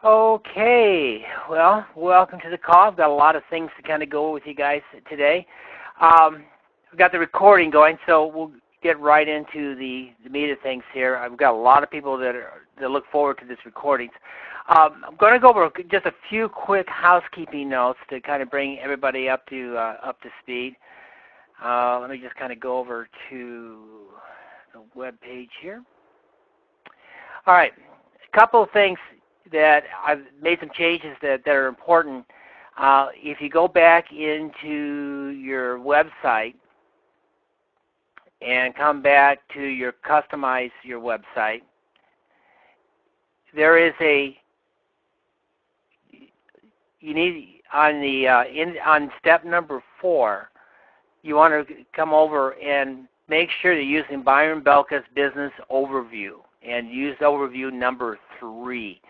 Okay, well, welcome to the call. I've got a lot of things to kind of go with you guys today. We've got the recording going, so we'll get right into the meat of things here. I've got a lot of people that look forward to this recording. I'm going to go over just a few quick housekeeping notes to kind of bring everybody up to speed. Let me just kind of go over to the web page here. All right, a couple of things that I've made some changes that are important. If you go back into your website and come back to your customize your website, there is you need on step number 4, you want to come over and make sure you're using Byron Belka's business overview and use overview number 3.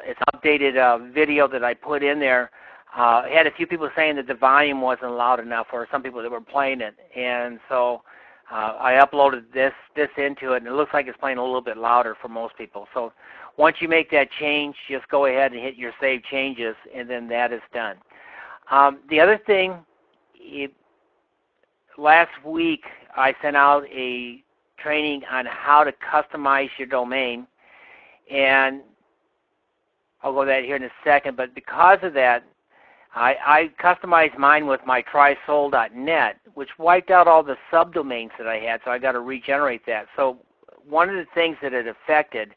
It's an updated video that I put in there. I had a few people saying that the volume wasn't loud enough, or some people that were playing it, and so I uploaded this into it, and it looks like it's playing a little bit louder for most people. So once you make that change, just go ahead and hit your Save Changes, and then that is done. The other thing, last week I sent out a training on how to customize your domain, and I'll go to that here in a second, but because of that, I customized mine with my trysoul.net, which wiped out all the subdomains that I had, so I got to regenerate that. So one of the things that it affected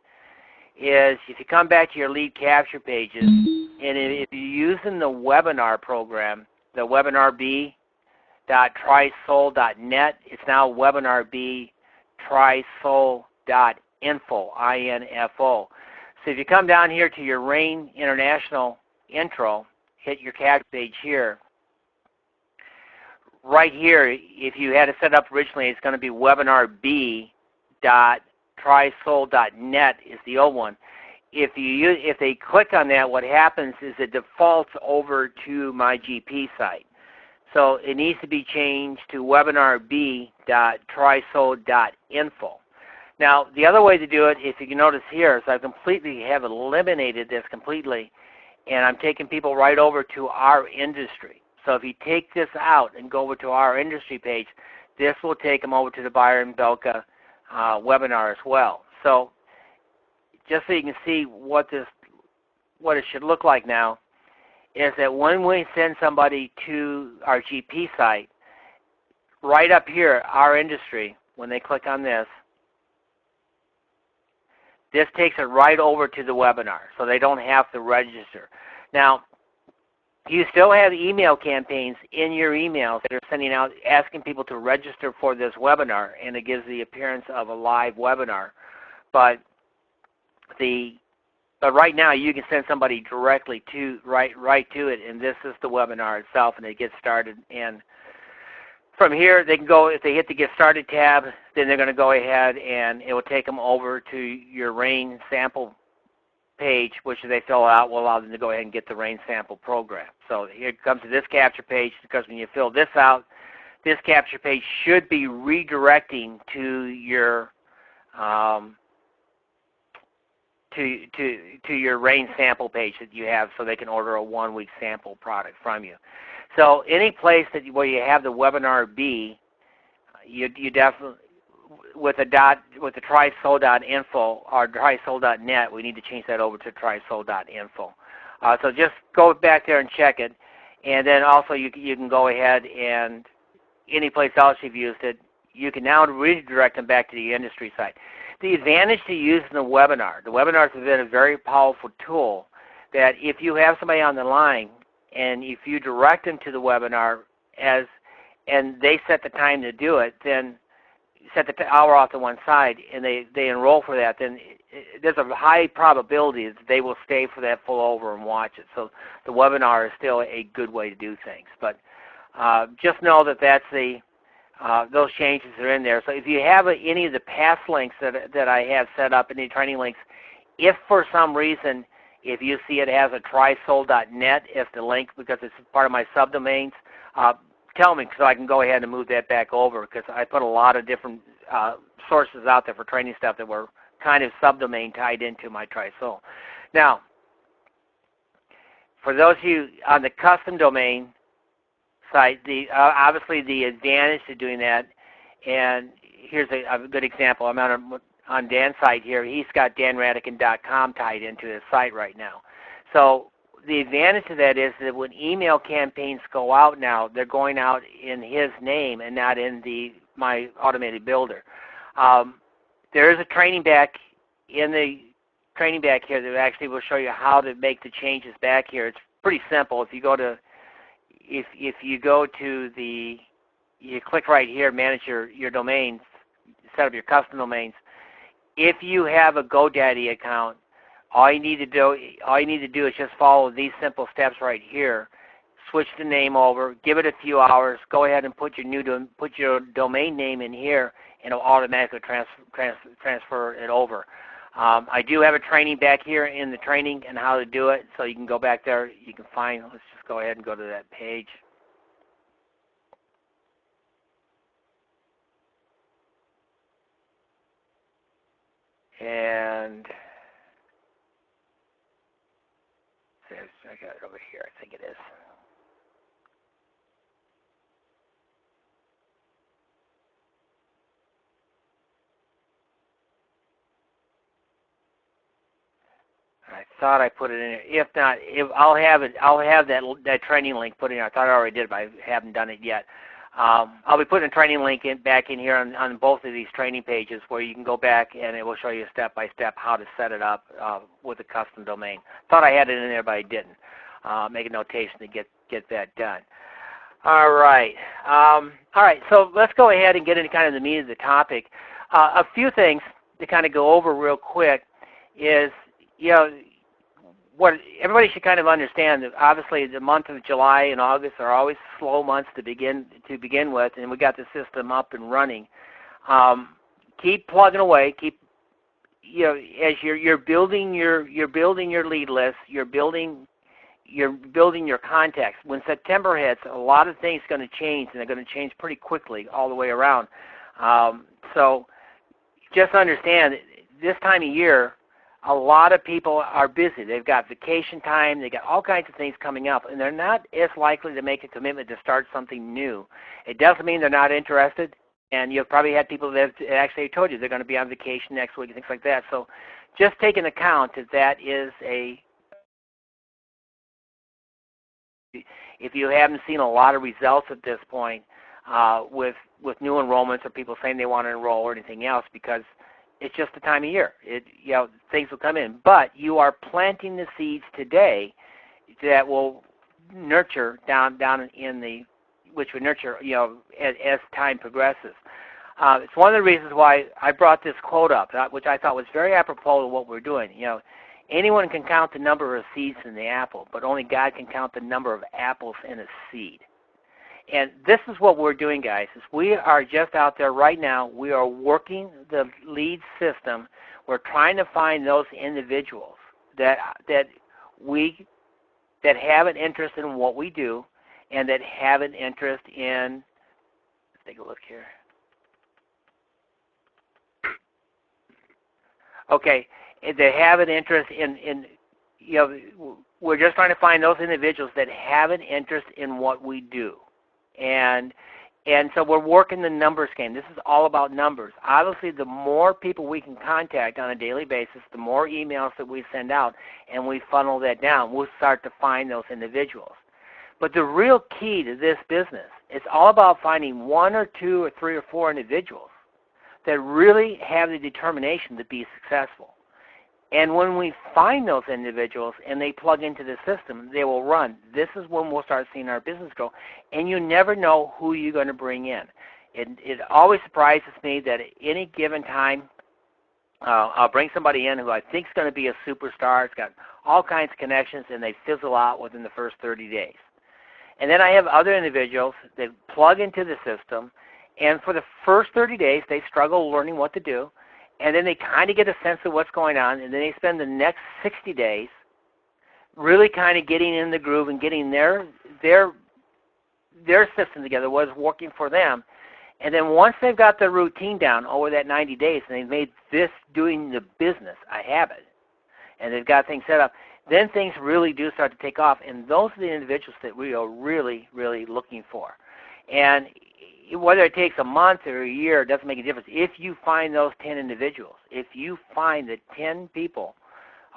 is if you come back to your lead capture pages, and if you're using the webinar program, the webinarb.trysoul.net, it's now webinarb.trysoul.info, I-N-F-O. So if you come down here to your RAIN International intro, hit your capture page here. Right here, if you had it set up originally, it's going to be webinarb.trysoul.net is the old one. If they click on that, what happens is it defaults over to my GP site. So it needs to be changed to webinarb.trysoul.info. Now, the other way to do it, if you can notice here, is I completely have eliminated this completely, and I'm taking people right over to our industry. So if you take this out and go over to our industry page, this will take them over to the Byron Belka webinar as well. So just so you can see what it should look like now, is that when we send somebody to our GP site, right up here, our industry, when they click on this takes it right over to the webinar, so they don't have to register. Now, you still have email campaigns in your emails that are sending out, asking people to register for this webinar, and it gives the appearance of a live webinar. But right now, you can send somebody directly to right to it, and this is the webinar itself, and it gets started. And from here, they can go, if they hit the Get Started tab, then they're going to go ahead and it will take them over to your RAIN sample page, which if they fill out will allow them to go ahead and get the RAIN sample program. So here it comes to this capture page, because when you fill this out, this capture page should be redirecting to your to your RAIN sample page that you have, so they can order a 1-week sample product from you. So any place where you have the webinar B, you definitely with the trysoul.info or trysoul.net, we need to change that over to trysoul.info. So just go back there and check it, and then also you can go ahead and any place else you've used it, you can now redirect them back to the industry site. The advantage to using the webinars have been a very powerful tool that if you have somebody on the line and if you direct them to the webinar and they set the time to do it, then set the hour off to one side and they enroll for that, then there's a high probability that they will stay for that full over and watch it. So the webinar is still a good way to do things. But just know that those changes are in there. So if you have any of the past links that I have set up, any training links, if for some reason, if you see it has a trysoul.net as the link because it's part of my subdomains, tell me so I can go ahead and move that back over, because I put a lot of different sources out there for training stuff that were kind of subdomain tied into my Trysoul. Now, For those of you on the custom domain site, obviously the advantage to doing that, and here's a good example. I'm on Dan's site here. He's got danradican.com tied into his site right now. So the advantage of that is that when email campaigns go out now, they're going out in his name and not in my automated builder. There is a training back in the training back here that actually will show you how to make the changes back here. It's pretty simple. If you go to you click right here, manage your domains, set up your custom domains. If you have a GoDaddy account, all you need to do is just follow these simple steps right here. Switch the name over, give it a few hours, go ahead and put your domain name in here, and it'll automatically transfer it over. I do have a training back here in the training and how to do it, so you can go back there. You can find. Let's just go ahead and go to that page. And I got it over here. I think it is. I thought I put it in there. If not, I'll have that training link put in here. I thought I already did, but I haven't done it yet. I'll be putting a training link back in here on both of these training pages where you can go back and it will show you step by step how to set it up with a custom domain. Thought I had it in there, but I didn't. Make a notation to get that done. All right. So let's go ahead and get into kind of the meat of the topic. A few things to kind of go over real quick is, what everybody should kind of understand that obviously the month of July and August are always slow months to begin with, and we got the system up and running. Keep plugging away. Keep as you're building your lead list, you're building your contacts. When September hits, a lot of things are going to change, and they're going to change pretty quickly all the way around. So just understand this time of year, a lot of people are busy. They've got vacation time. They've got all kinds of things coming up, and they're not as likely to make a commitment to start something new. It doesn't mean they're not interested, and you've probably had people that have actually told you they're going to be on vacation next week and things like that. So just take into account that is if you haven't seen a lot of results at this point with new enrollments or people saying they want to enroll or anything else, because it's just the time of year. Things will come in. But you are planting the seeds today that will nurture which will nurture, as time progresses. It's one of the reasons why I brought this quote up, which I thought was very apropos to what we're doing. Anyone can count the number of seeds in the apple, but only God can count the number of apples in a seed. And this is what we're doing, guys, is we are just out there right now. We are working the lead system. We're trying to find those individuals that have an interest in what we do and that have an interest in, let's take a look here. Okay, they have an interest in we're just trying to find those individuals that have an interest in what we do. And so we're working the numbers game. This is all about numbers. Obviously, the more people we can contact on a daily basis, the more emails that we send out, and we funnel that down, we'll start to find those individuals. But the real key to this business is all about finding one or two or three or four individuals that really have the determination to be successful. And when we find those individuals and they plug into the system, they will run. This is when we'll start seeing our business grow. And you never know who you're going to bring in. It always surprises me that at any given time, I'll bring somebody in who I think is going to be a superstar. It's got all kinds of connections, and they fizzle out within the first 30 days. And then I have other individuals that plug into the system, and for the first 30 days, they struggle learning what to do. And then they kind of get a sense of what's going on, and then they spend the next 60 days really kind of getting in the groove and getting their system together, what's working for them. And then once they've got their routine down over that 90 days, and they've made this doing the business a habit, and they've got things set up, then things really do start to take off, and those are the individuals that we are really, really looking for. And whether it takes a month or a year, it doesn't make a difference. If you find those 10 individuals, if you find the 10 people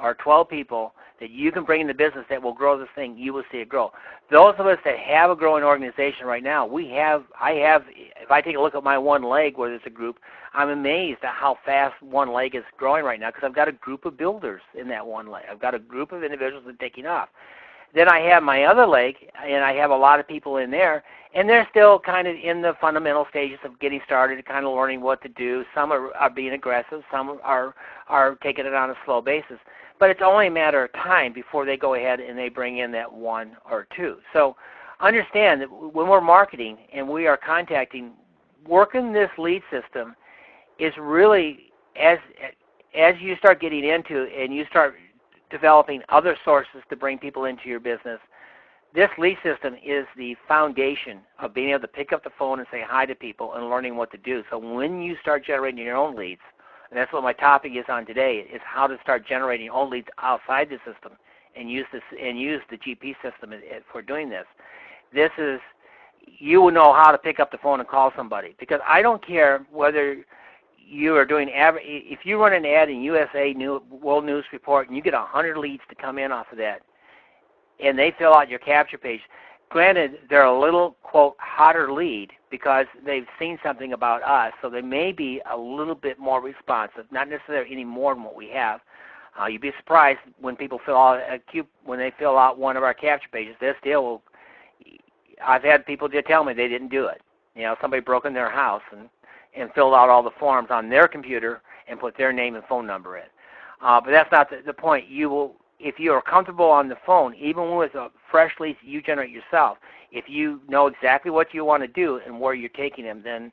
or 12 people that you can bring in the business that will grow this thing, you will see it grow. Those of us that have a growing organization right now, if I take a look at my one leg where there's a group, I'm amazed at how fast one leg is growing right now because I've got a group of builders in that one leg. I've got a group of individuals that are taking off. Then I have my other leg, and I have a lot of people in there, and they're still kind of in the fundamental stages of getting started, kind of learning what to do. Some are being aggressive. Some are taking it on a slow basis. But it's only a matter of time before they go ahead and they bring in that one or two. So understand that when we're marketing and we are contacting, working this lead system is really, as you start getting into and you start developing other sources to bring people into your business, this lead system is the foundation of being able to pick up the phone and say hi to people and learning what to do. So when you start generating your own leads, and that's what my topic is on today, is how to start generating your own leads outside the system and use the GP system for doing this. You will know how to pick up the phone and call somebody, because I don't care whether you are doing if you run an ad in USA World News Report and you get 100 leads to come in off of that, and they fill out your capture page. Granted, they're a little, quote, hotter lead because they've seen something about us, so they may be a little bit more responsive, not necessarily any more than what we have. You'd be surprised when people fill out one of our capture pages. I've had people just tell me they didn't do it. Somebody broke in their house and filled out all the forms on their computer and put their name and phone number in. But that's not the point. If you are comfortable on the phone, even with a fresh lead you generate yourself, if you know exactly what you want to do and where you're taking them, then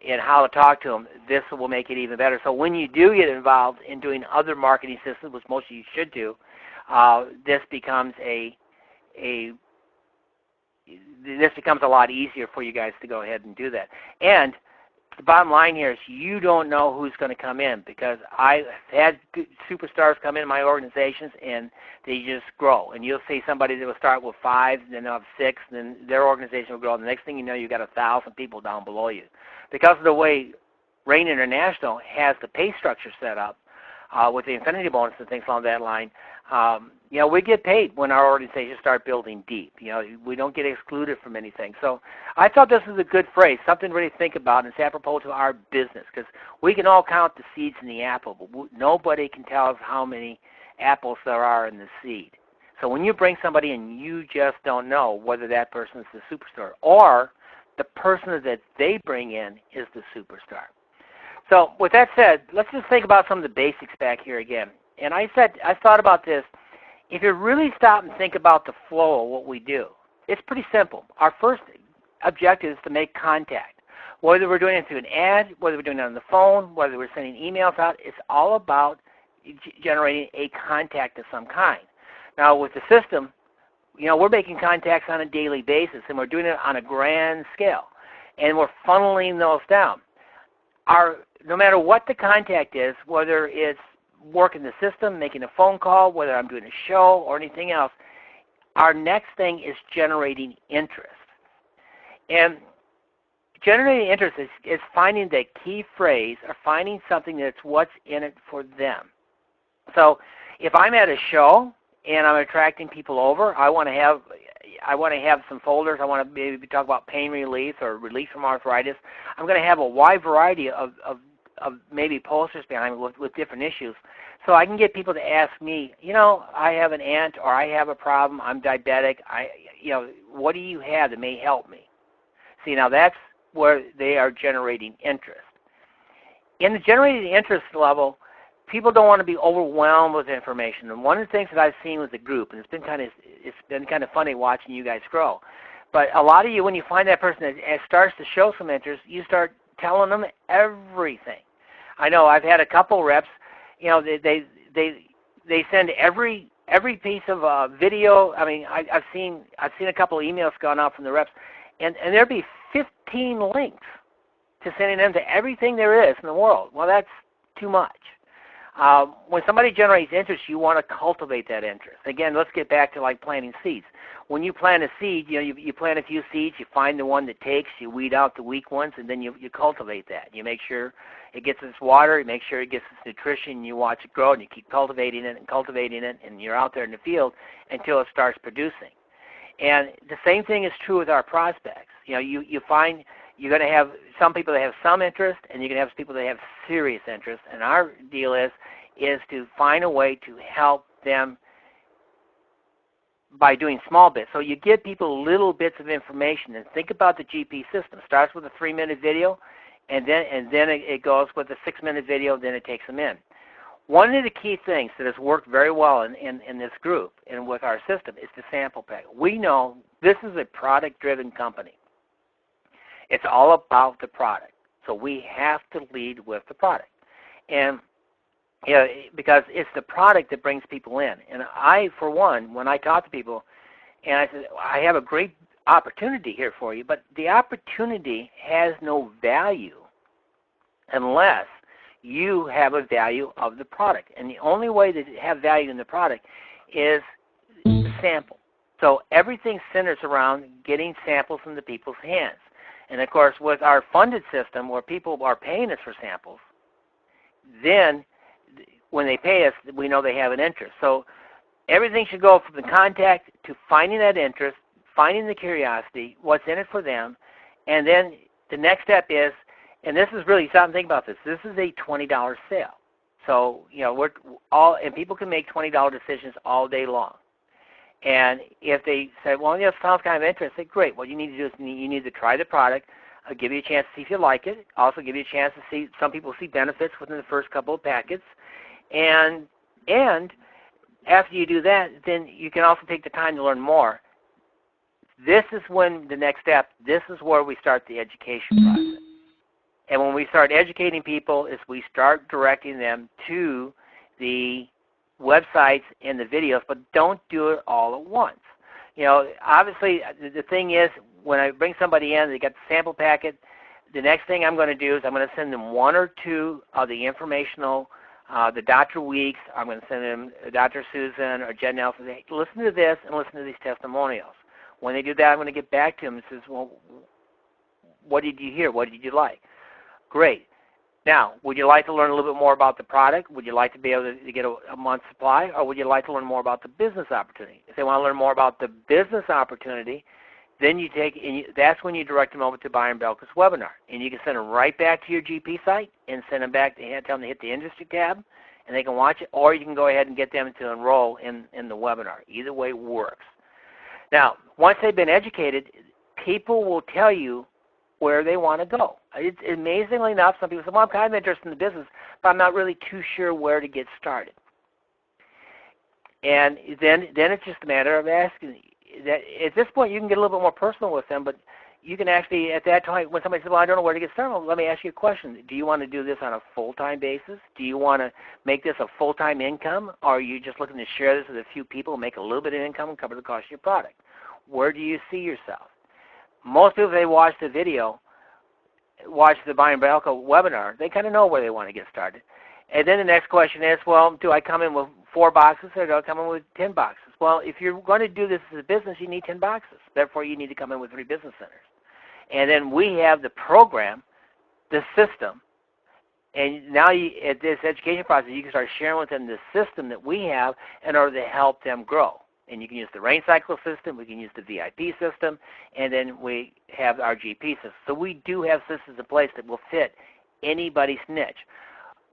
and how to talk to them, this will make it even better. So when you do get involved in doing other marketing systems, which most of you should do, this becomes a lot easier for you guys to go ahead and do that. And the bottom line here is you don't know who's going to come in, because I've had superstars come in my organizations and they just grow. And you'll see somebody that will start with 5, then they'll have 6, and then their organization will grow. And the next thing you know, you've got 1,000 people down below you. Because of the way Rain International has the pay structure set up with the infinity bonus and things along that line, we get paid when our organizations start building deep. We don't get excluded from anything. So I thought this was a good phrase, something to really think about, and it's apropos to our business, because we can all count the seeds in the apple, but nobody can tell us how many apples there are in the seed. So when you bring somebody in, you just don't know whether that person is the superstar or the person that they bring in is the superstar. So with that said, let's just think about some of the basics back here again. And I thought about this. If you really stop and think about the flow of what we do, it's pretty simple. Our first objective is to make contact. Whether we're doing it through an ad, whether we're doing it on the phone, whether we're sending emails out, it's all about generating a contact of some kind. Now with the system, we're making contacts on a daily basis, and we're doing it on a grand scale, and we're funneling those down. No matter what the contact is, whether it's working the system, making a phone call, whether I'm doing a show or anything else, our next thing is generating interest. And generating interest is finding the key phrase or finding something that's what's in it for them. So if I'm at a show and I'm attracting people over, I want to have some folders. I want to maybe talk about pain relief or relief from arthritis. I'm going to have a wide variety of maybe posters behind me with different issues, so I can get people to ask me, I have an aunt, or I have a problem, I'm diabetic, what do you have that may help me? See, now that's where they are generating interest. In the generating interest level, people don't want to be overwhelmed with information. And one of the things that I've seen with the group, and it's been kind of funny watching you guys grow, but a lot of you, when you find that person that starts to show some interest, you start telling them everything. I know I've had a couple reps, they send every piece of video. I mean, I've seen a couple of emails gone out from the reps, and there'd be 15 links to sending them to everything there is in the world. Well, that's too much. When somebody generates interest, you want to cultivate that interest. Again, let's get back to like planting seeds. When you plant a seed, you plant a few seeds, you find the one that takes, you weed out the weak ones, and then you cultivate that. You make sure it gets its water, you make sure it gets its nutrition, you watch it grow, and you keep cultivating it, and you're out there in the field until it starts producing. And the same thing is true with our prospects. You find you're going to have some people that have some interest, and you're going to have people that have serious interest. And our deal is to find a way to help them by doing small bits. So you give people little bits of information, and think about the GP system. It starts with a 3-minute video, and then it goes with a 6-minute video, then it takes them in. One of the key things that has worked very well in this group and with our system is the sample pack. We know this is a product-driven company. It's all about the product. So we have to lead with the product. And because it's the product that brings people in. And I, for one, when I talk to people, and I said, I have a great opportunity here for you, but the opportunity has no value unless you have a value of the product. And the only way to have value in the product is the sample. So everything centers around getting samples into people's hands. And, of course, with our funded system where people are paying us for samples, then when they pay us, we know they have an interest. So everything should go from the contact to finding that interest, finding the curiosity, what's in it for them, and then the next step is, and this is really something, think about this, this is a $20 sale. So, and people can make $20 decisions all day long. And if they say, well, it sounds kind of interesting, great. What you need to do is you need to try the product, give you a chance to see if you like it, also give you a chance to see, some people see benefits within the first couple of packets. And after you do that, then you can also take the time to learn more. This is when the next step, this is where we start the education process. And when we start educating people is we start directing them to the websites and the videos, but don't do it all at once. Obviously the thing is when I bring somebody in, they got the sample packet, the next thing I'm going to do is I'm going to send them 1 or 2 of the informational, the Dr. Weeks, I'm going to send them Dr. Susan or Jen Nelson, say, hey, listen to this and listen to these testimonials. When they do that, I'm going to get back to them and says, well, what did you hear? What did you like? Great. Now, would you like to learn a little bit more about the product? Would you like to be able to get a month's supply? Or would you like to learn more about the business opportunity? If they want to learn more about the business opportunity, then that's when you direct them over to Byron Belka's webinar. And you can send them right back to your GP site and send them back to tell them to hit the industry tab, and they can watch it. Or you can go ahead and get them to enroll in the webinar. Either way works. Now, once they've been educated, people will tell you where they want to go. It's amazingly enough, some people say, well, I'm kind of interested in the business, but I'm not really too sure where to get started. And then it's just a matter of asking. That at this point, you can get a little bit more personal with them, but you can actually, at that time, when somebody says, well, I don't know where to get started, well, let me ask you a question. Do you want to do this on a full-time basis? Do you want to make this a full-time income? Or are you just looking to share this with a few people, make a little bit of income, and cover the cost of your product? Where do you see yourself? Most people, if they watch the video, watch the Byron Belka webinar, they kind of know where they want to get started. And then the next question is, well, do I come in with 4 boxes or do I come in with 10 boxes? Well, if you're going to do this as a business, you need 10 boxes. Therefore, you need to come in with 3 business centers. And then we have the program, the system, and now at this education process, you can start sharing with them the system that we have in order to help them grow. And you can use the Rain Cycle system, we can use the VIP system, and then we have our GP system. So we do have systems in place that will fit anybody's niche.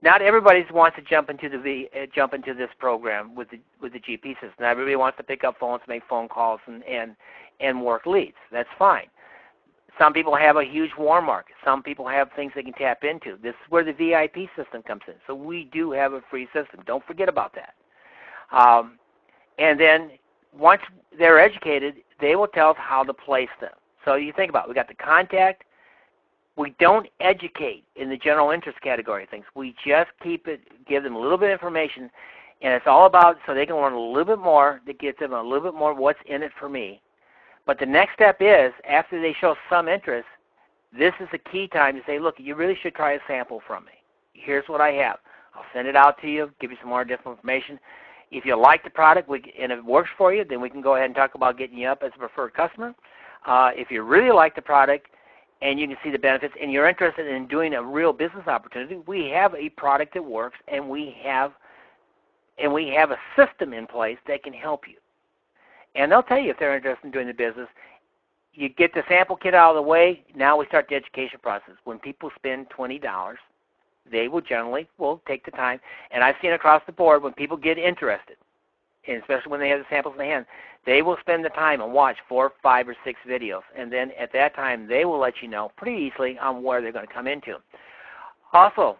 Not everybody wants to jump into this program with the GP system. Not everybody wants to pick up phones, make phone calls, and work leads. That's fine. Some people have a huge warm market. Some people have things they can tap into. This is where the VIP system comes in. So we do have a free system. Don't forget about that. And then once they're educated, they will tell us how to place them. So you think about it. We got the contact. We don't educate in the general interest category of things. We just give them a little bit of information, and it's all about so they can learn a little bit more that gets them a little bit more what's in it for me. But the next step is, after they show some interest, this is the key time to say, look, you really should try a sample from me. Here's what I have. I'll send it out to you, give you some more additional information. If you like the product and it works for you, then we can go ahead and talk about getting you up as a preferred customer. If you really like the product and you can see the benefits and you're interested in doing a real business opportunity, we have a product that works, and we have a system in place that can help you. And they'll tell you if they're interested in doing the business. You get the sample kit out of the way, now we start the education process. When people spend $20, they will generally take the time. And I've seen across the board when people get interested, and especially when they have the samples in their hand, they will spend the time and watch 4, 5, or 6 videos. And then at that time, they will let you know pretty easily on where they're going to come into. Also,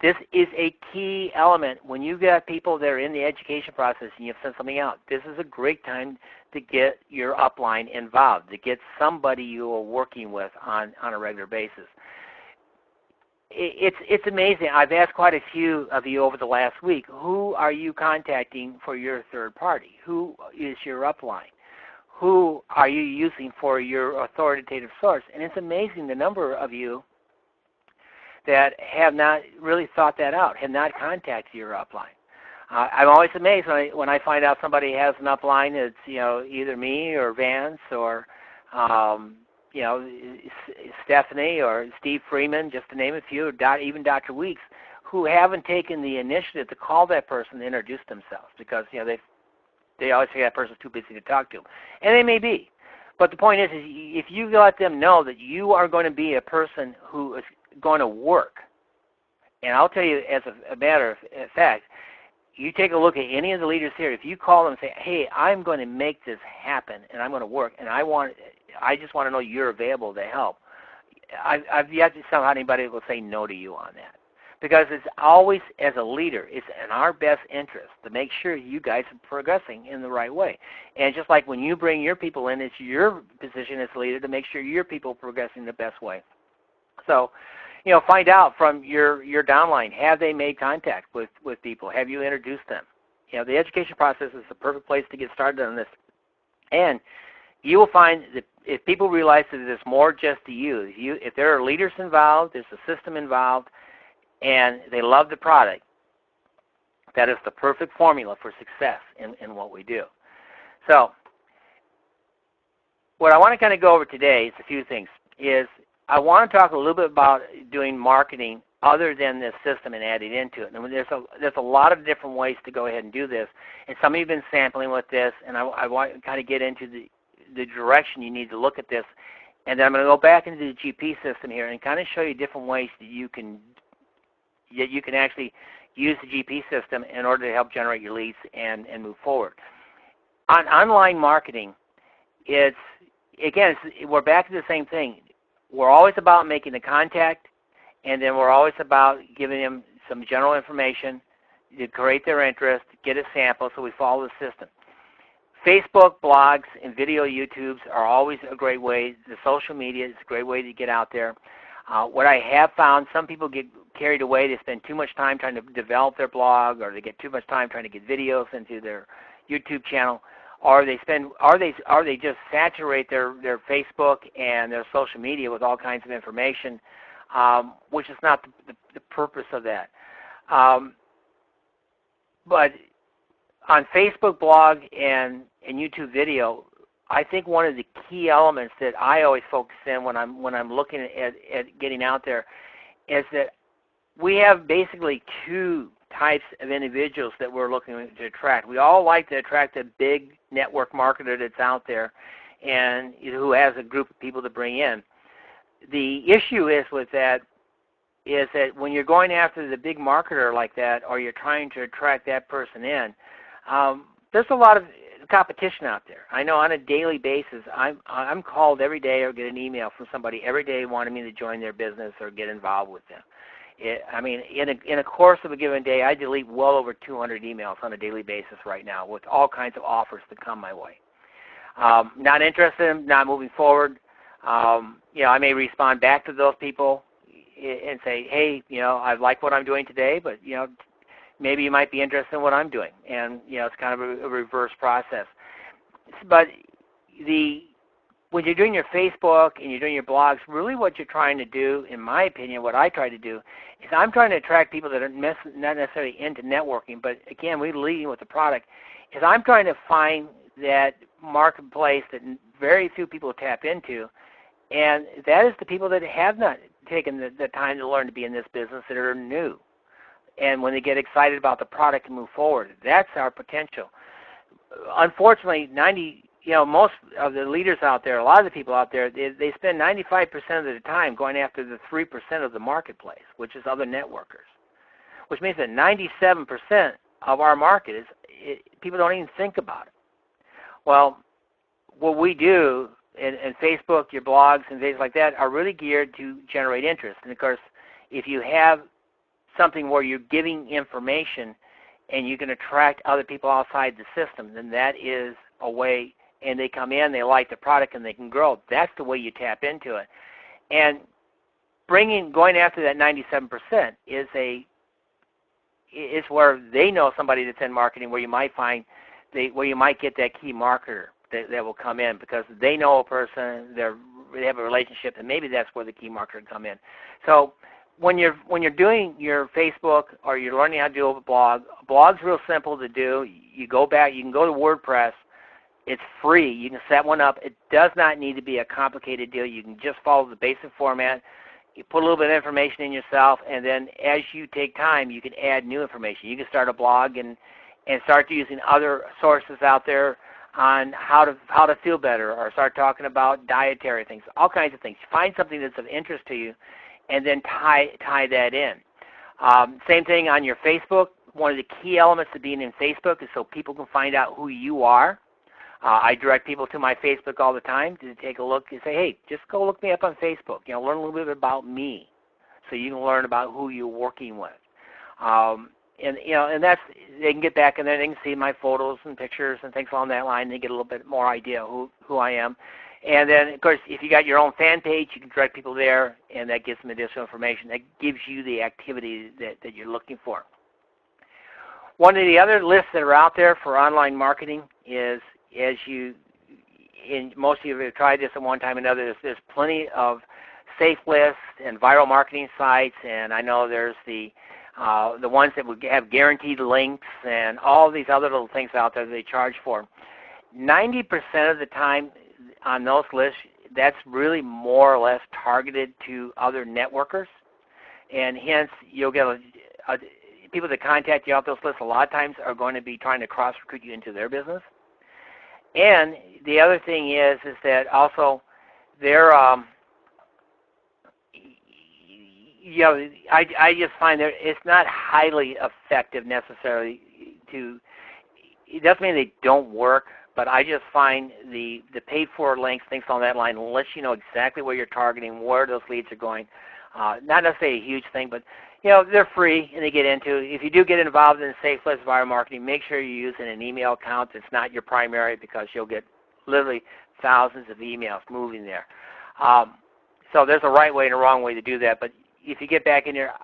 this is a key element. When you got people that are in the education process and you've sent something out, this is a great time to get your upline involved, to get somebody you are working with on a regular basis. It's amazing. I've asked quite a few of you over the last week, who are you contacting for your third party? Who is your upline? Who are you using for your authoritative source? And it's amazing the number of you that have not really thought that out, have not contacted your upline. I'm always amazed when I find out somebody has an upline that's either me or Vance or Stephanie or Steve Freeman, just to name a few, or even Dr. Weeks, who haven't taken the initiative to call that person to introduce themselves because they always say that person's too busy to talk to them, and they may be. But the point is if you let them know that you are going to be a person who is going to work, and I'll tell you as a matter of fact, you take a look at any of the leaders here, if you call them and say, hey, I'm going to make this happen and I'm going to work, and I just want to know you're available to help, I've yet to somehow anybody will say no to you on that. Because it's always, as a leader, it's in our best interest to make sure you guys are progressing in the right way. And just like when you bring your people in, it's your position as a leader to make sure your people are progressing the best way. So, find out from your downline, have they made contact with people? Have you introduced them? The education process is the perfect place to get started on this. And you will find that if people realize that there's more just to you, if there are leaders involved, there's a system involved, and they love the product, that is the perfect formula for success in what we do. So what I want to kind of go over today is a few things. I want to talk a little bit about doing marketing other than this system and adding into it. And there's a lot of different ways to go ahead and do this. And some of you have been sampling with this, and I want to kind of get into the direction you need to look at this. And then I'm going to go back into the GP system here and kind of show you different ways that you can actually use the GP system in order to help generate your leads and move forward. On online marketing, we're back to the same thing. We're always about making the contact, and then we're always about giving them some general information to create their interest, get a sample, so we follow the system. Facebook, blogs, and video YouTubes are always a great way. The social media is a great way to get out there. What I have found, some people get carried away. They spend too much time trying to develop their blog, or they get too much time trying to get videos into their YouTube channel, or they just saturate their Facebook and their social media with all kinds of information, which is not the purpose of that. But on Facebook, blog, and YouTube video, I think one of the key elements that I always focus in when I'm looking at getting out there is that we have basically two types of individuals that we're looking to attract. We all like to attract a big network marketer that's out there and who has a group of people to bring in. The issue is that when you're going after the big marketer like that, or you're trying to attract that person in, there's a lot of competition out there. I know on a daily basis, I'm called every day or get an email from somebody every day wanting me to join their business or get involved with them. In a course of a given day, I delete well over 200 emails on a daily basis right now with all kinds of offers that come my way. Not interested, not moving forward. I may respond back to those people and say, hey, I like what I'm doing today, but, maybe you might be interested in what I'm doing. And, it's kind of a reverse process. But the when you're doing your Facebook and you're doing your blogs, really what you're trying to do, in my opinion, what I try to do, is I'm trying to attract people that are not necessarily into networking, but again, we're leading with the product, is I'm trying to find that marketplace that very few people tap into, and that is the people that have not taken the time to learn to be in this business, that are new. And when they get excited about the product and move forward, that's our potential. Unfortunately, most of the leaders out there, a lot of the people out there, they spend 95% of the time going after the 3% of the marketplace, which is other networkers, which means that 97% of our market people don't even think about it. Well, what we do in Facebook, your blogs, and things like that are really geared to generate interest. And, of course, if you have something where you're giving information and you can attract other people outside the system, then that is a way, and they come in, they like the product, and they can grow. That's the way you tap into it. And going after that 97% is where they know somebody that's in marketing, where you might get that key marketer that will come in because they know a person, they have a relationship, and maybe that's where the key marketer can come in. So when you're doing your Facebook or you're learning how to do a blog's real simple to do. You can go to WordPress. It's free. You can set one up. It does not need to be a complicated deal. You can just follow the basic format. You put a little bit of information in yourself, and then as you take time, you can add new information. You can start a blog and start using other sources out there on how to feel better, or start talking about dietary things, all kinds of things. Find something that's of interest to you, and then tie that in. Same thing on your Facebook. One of the key elements of being in Facebook is so people can find out who you are. I direct people to my Facebook all the time to take a look and say, hey, just go look me up on Facebook. Learn a little bit about me, so you can learn about who you're working with. And that's, they can get back in there, they can see my photos and pictures and things along that line. They get a little bit more idea who I am. And then, of course, if you got your own fan page, you can direct people there, and that gives them additional information. That gives you the activity that you're looking for. One of the other lists that are out there for online marketing is, most of you have tried this at one time or another, there's plenty of safe lists and viral marketing sites, and I know there's the ones that would have guaranteed links and all these other little things out there that they charge for. 90% of the time on those lists, that's really more or less targeted to other networkers, and hence you'll get people that contact you off those lists a lot of times are going to be trying to cross-recruit you into their business. And the other thing is that also they're, I just find that it's not highly effective necessarily it doesn't mean they don't work, but I just find the paid-for links, things on that line, unless you know exactly where you're targeting, where those leads are going, not necessarily a huge thing, but they're free and they get into. If you do get involved in safe list viral marketing, make sure you're using an email account that's not your primary, because you'll get literally thousands of emails moving there. So there's a right way and a wrong way to do that. But if you get back in there,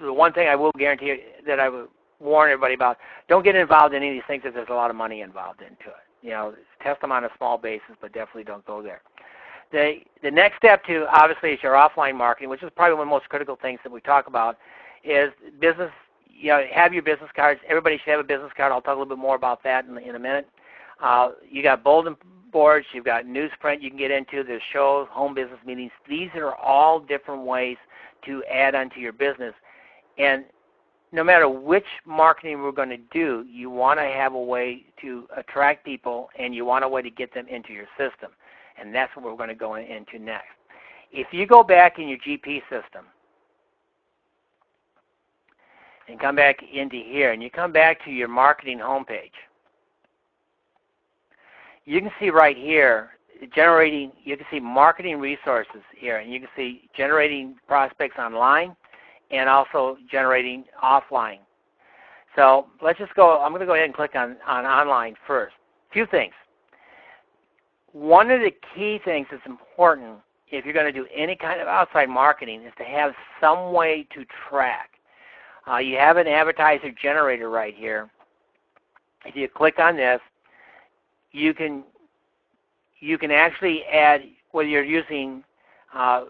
the one thing I will guarantee you that I would warn everybody about, don't get involved in any of these things if there's a lot of money involved into it. Test them on a small basis, but definitely don't go there. The next step to, obviously, is your offline marketing, which is probably one of the most critical things that we talk about, is business. Have your business cards. Everybody should have a business card. I'll talk a little bit more about that in a minute. You got bulletin boards. You've got newsprint you can get into. There's shows, home business meetings. These are all different ways to add onto your business. And no matter which marketing we're going to do, you want to have a way to attract people, and you want a way to get them into your system. And that's what we're going to go into next. If you go back in your GP system and come back into here, and you come back to your marketing homepage, you can see right here, you can see marketing resources here, and you can see generating prospects online and also generating offline. So let's just go, I'm going to go ahead and click on online first. A few things. One of the key things that's important if you're going to do any kind of outside marketing is to have some way to track. You have an advertiser generator right here. If you click on this, you can you can actually add, whether you're using, no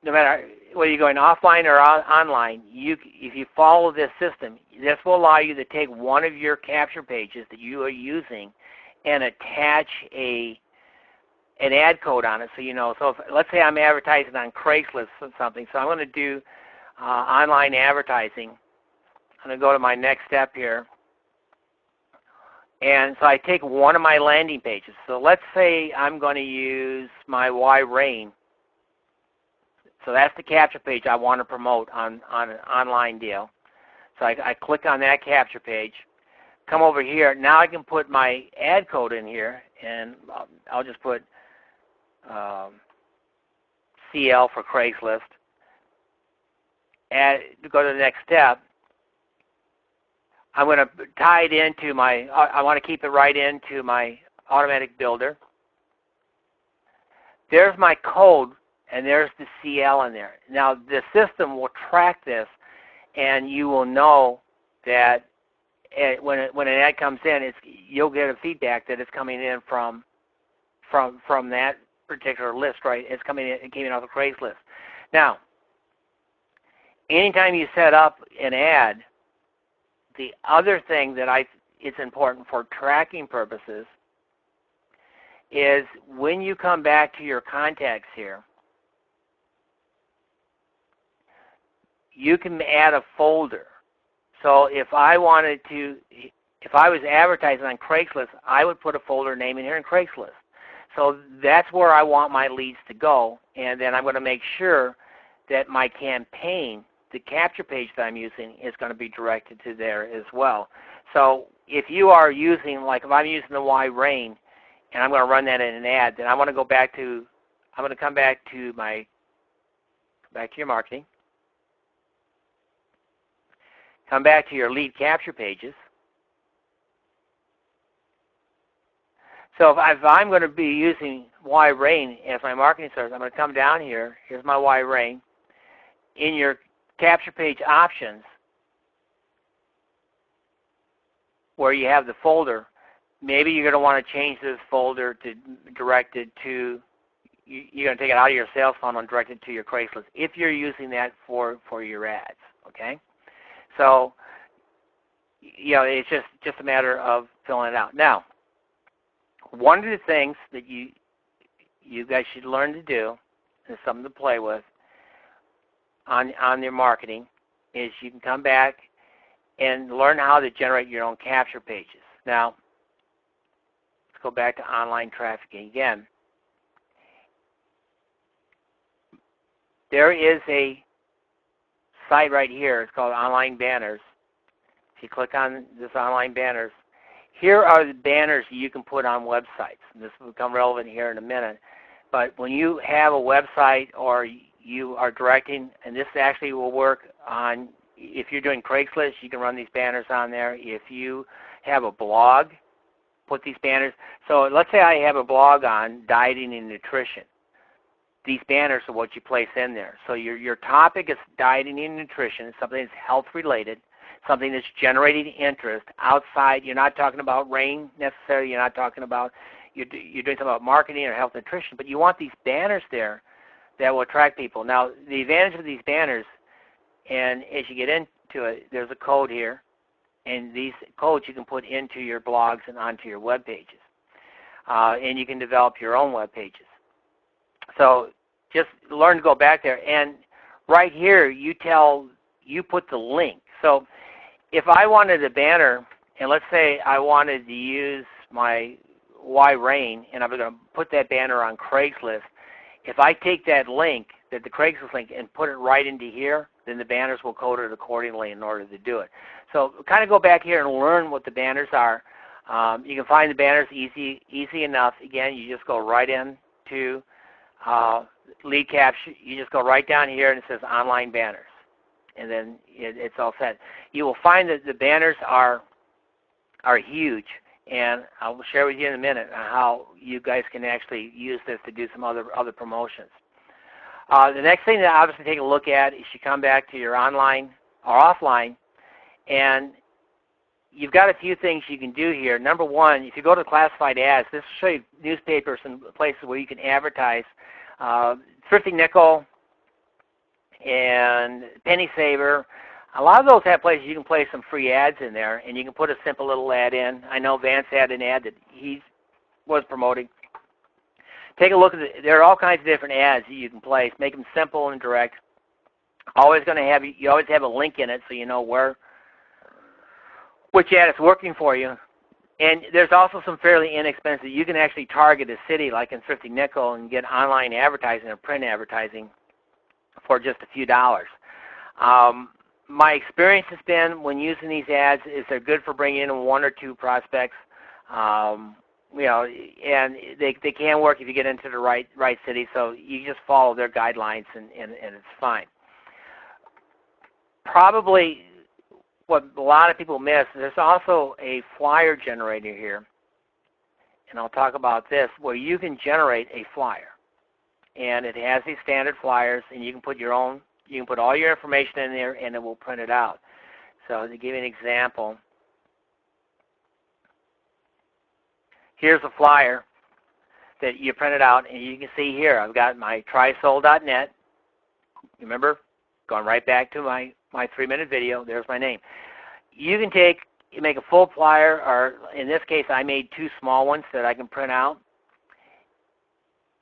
matter whether you're going offline or online, if you follow this system, this will allow you to take one of your capture pages that you are using and attach an ad code on it, so you know. So if, let's say I'm advertising on Craigslist or something, so I'm going to do online advertising. I'm going to go to my next step here. And so I take one of my landing pages. So let's say I'm going to use my Y-Rain. So that's the capture page I want to promote on an online deal. So I click on that capture page. Come over here. Now I can put my ad code in here, and I'll just put CL for Craigslist. To go to the next step, I'm going to tie it into my, I want to keep it right into my automatic builder. There's my code, and there's the CL in there. Now the system will track this, and you will know that when an ad comes in, you'll get a feedback that it's coming in from that particular list, right? It's coming in, it came in off of Craigslist. Now, anytime you set up an ad, the other thing that it's important for tracking purposes is when you come back to your contacts here, you can add a folder. So if I was advertising on Craigslist, I would put a folder name in here in Craigslist. So that's where I want my leads to go, and then I'm going to make sure that my campaign, the capture page that I'm using, is going to be directed to there as well. So if you are using, like if I'm using the Y-Rain, and I'm going to run that in an ad, then I want to go back to, I'm going to come back to your marketing, come back to your lead capture pages. So if I'm going to be using Y-Rain as my marketing source, I'm going to come down here. Here's my Y-Rain. In your capture page options, where you have the folder, maybe you're going to want to change this folder to direct it to, you're going to take it out of your sales funnel and direct it to your Craigslist if you're using that for your ads, okay? So, you know, it's just a matter of filling it out. Now, one of the things that you guys should learn to do, and something to play with on your marketing, is you can come back and learn how to generate your own capture pages. Now, let's go back to online trafficking again. There is a site right here. It's called Online Banners. If you click on this Online Banners, here are the banners you can put on websites. And this will become relevant here in a minute. But when you have a website or you are directing, and this actually will work on, if you're doing Craigslist, you can run these banners on there. If you have a blog, put these banners. So let's say I have a blog on dieting and nutrition. These banners are what you place in there. So your topic is dieting and nutrition, something that's health related, something that's generating interest outside. You're not talking about rain necessarily. You're not talking about, you're doing something about marketing or health nutrition, but you want these banners there that will attract people. Now, the advantage of these banners, and as you get into it, there's a code here, and these codes you can put into your blogs and onto your web pages. And you can develop your own web pages. So just learn to go back there. And right here, you put the link. So if I wanted a banner, and let's say I wanted to use my Y-Rain, and I'm going to put that banner on Craigslist, if I take that link, the Craigslist link, and put it right into here, then the banners will code it accordingly in order to do it. So kind of go back here and learn what the banners are. You can find the banners easy enough. Again, you just go right into lead capture. You just go right down here, and it says Online Banners. And then it's all set. You will find that the banners are huge, and I will share with you in a minute how you guys can actually use this to do some other promotions. The next thing that obviously take a look at is you come back to your online or offline, and you've got a few things you can do here. Number one, if you go to classified ads, this will show you newspapers and places where you can advertise. Thrifty Nickel and Penny Saver, a lot of those have places you can place some free ads in there, and you can put a simple little ad in. I know Vance had an ad that he was promoting. Take a look at it. There are all kinds of different ads that you can place. Make them simple and direct. Always going to have you always have a link in it so you know which ad is working for you. And there's also some fairly inexpensive. You can actually target a city like in Thrifty Nickel and get online advertising or print advertising for just a few dollars. My experience has been when using these ads is they're good for bringing in one or two prospects. And they can work if you get into the right city. So you just follow their guidelines and it's fine. Probably what a lot of people miss, there's also a flyer generator here, and I'll talk about this, where you can generate a flyer. And it has these standard flyers, and you can put all your information in there, and it will print it out. So to give you an example, here's a flyer that you printed out, and you can see here, I've got my trysold.net. Remember, going right back to my 3-minute video, there's my name. You can make a full flyer, or in this case, I made 2 small ones that I can print out.